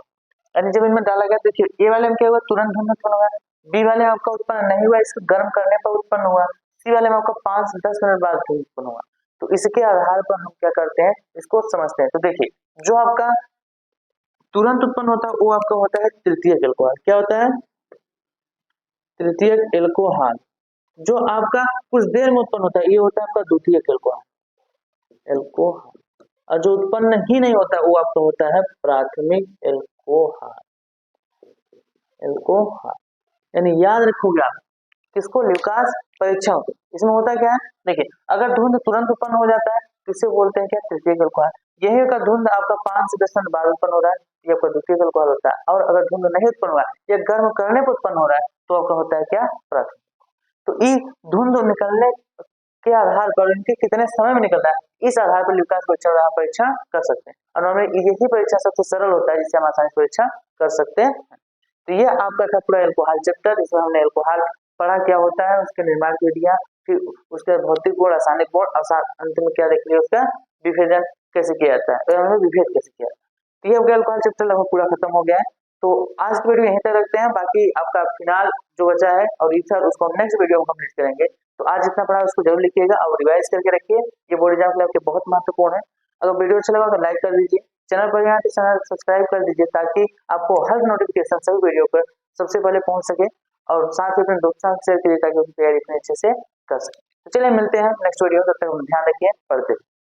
यानी जब इनमें डाला गया देखिए ए वाले में क्या हुआ, तुरंत धुंध उत्पन्न हुआ, बी वाले में आपका उत्पन्न नहीं हुआ, इसको गर्म करने पर उत्पन्न हुआ, सी वाले में आपका 5 से 10 मिनट बाद धुंध उत्पन्न हुआ। तो इसके आधार पर हम क्या करते हैं, इसको समझते हैं। तो देखिए जो आपका तुरंत उत्पन्न होता है वो आपका होता है तृतीयक एल्कोहल। क्या होता है, तृतीयक एल्कोहल। जो आपका कुछ देर में उत्पन्न होता है ये होता है आपका द्वितीयक एल्कोहल। और जो उत्पन्न ही नहीं होता वो आपका होता है प्राथमिक एल्कोहल। यानी याद रखोगे आप किसको, ल्यूकास परीक्षण। इसमें होता क्या है, देखिए अगर धुंध तुरंत उत्पन्न हो जाता है तो इसे बोलते हैं क्या, तृतीयक एल्कोहल। यही का धुंध आपका 5 से 10 मिनट बाद उत्पन्न हो रहा है, ये आपका द्वितीयक एल्कोहल होता है। और अगर धुंध नहीं उत्पन्न हुआ है या गर्म करने पर उत्पन्न हो रहा है तो आपका होता है क्या, प्राथमिक। तो ये धुंध निकलने के आधार पर इनके कितने समय में निकलता है, इस आधार पर ल्यूकास परीक्षण कर सकते हैं। और नॉर्मली यही परीक्षण सबसे सरल होता है जिससे हम आसानी से परीक्षण कर सकते हैं। तो ये आपका था पूरा एल्कोहल चैप्टर, इसमें हमने एल्कोहल पढ़ा क्या होता है, उसके निर्माण की विधियां, फिर उसके भौतिक गुण, रासायनिक गुण और अंत में क्या देख लिया उसका विभेदन कैसे किया जाता है, विभेद कैसे किया जाता है। तो ये आपका एल्कोहल चैप्टर लगभग पूरा खत्म हो गया है। तो आज की वीडियो यहीं तक रखते हैं, बाकी आपका फिनाल जो बचा है और ईथर उसको हम नेक्स्ट वीडियो में कंप्लीट करेंगे। तो आज जितना पढ़ा उसको जरूर लिखिएगा और रिवाइज करके रखिए, ये बोर्ड एग्जाम के लिए आपके बहुत महत्वपूर्ण है। अगर वीडियो अच्छा लगा तो लाइक कर दीजिए, चैनल पर यहाँ तो चैनल सब्सक्राइब कर दीजिए ताकि आपको हर नोटिफिकेशन सभी वीडियो पर सबसे पहले पहुंच सके, और साथ ही अपने दोस्तों से शेयर कीजिए ताकि उसकी तैयारी इतने अच्छे से कर सके। तो चलिए मिलते हैं नेक्स्ट वीडियो, तब तक ध्यान रखिए, पढ़ते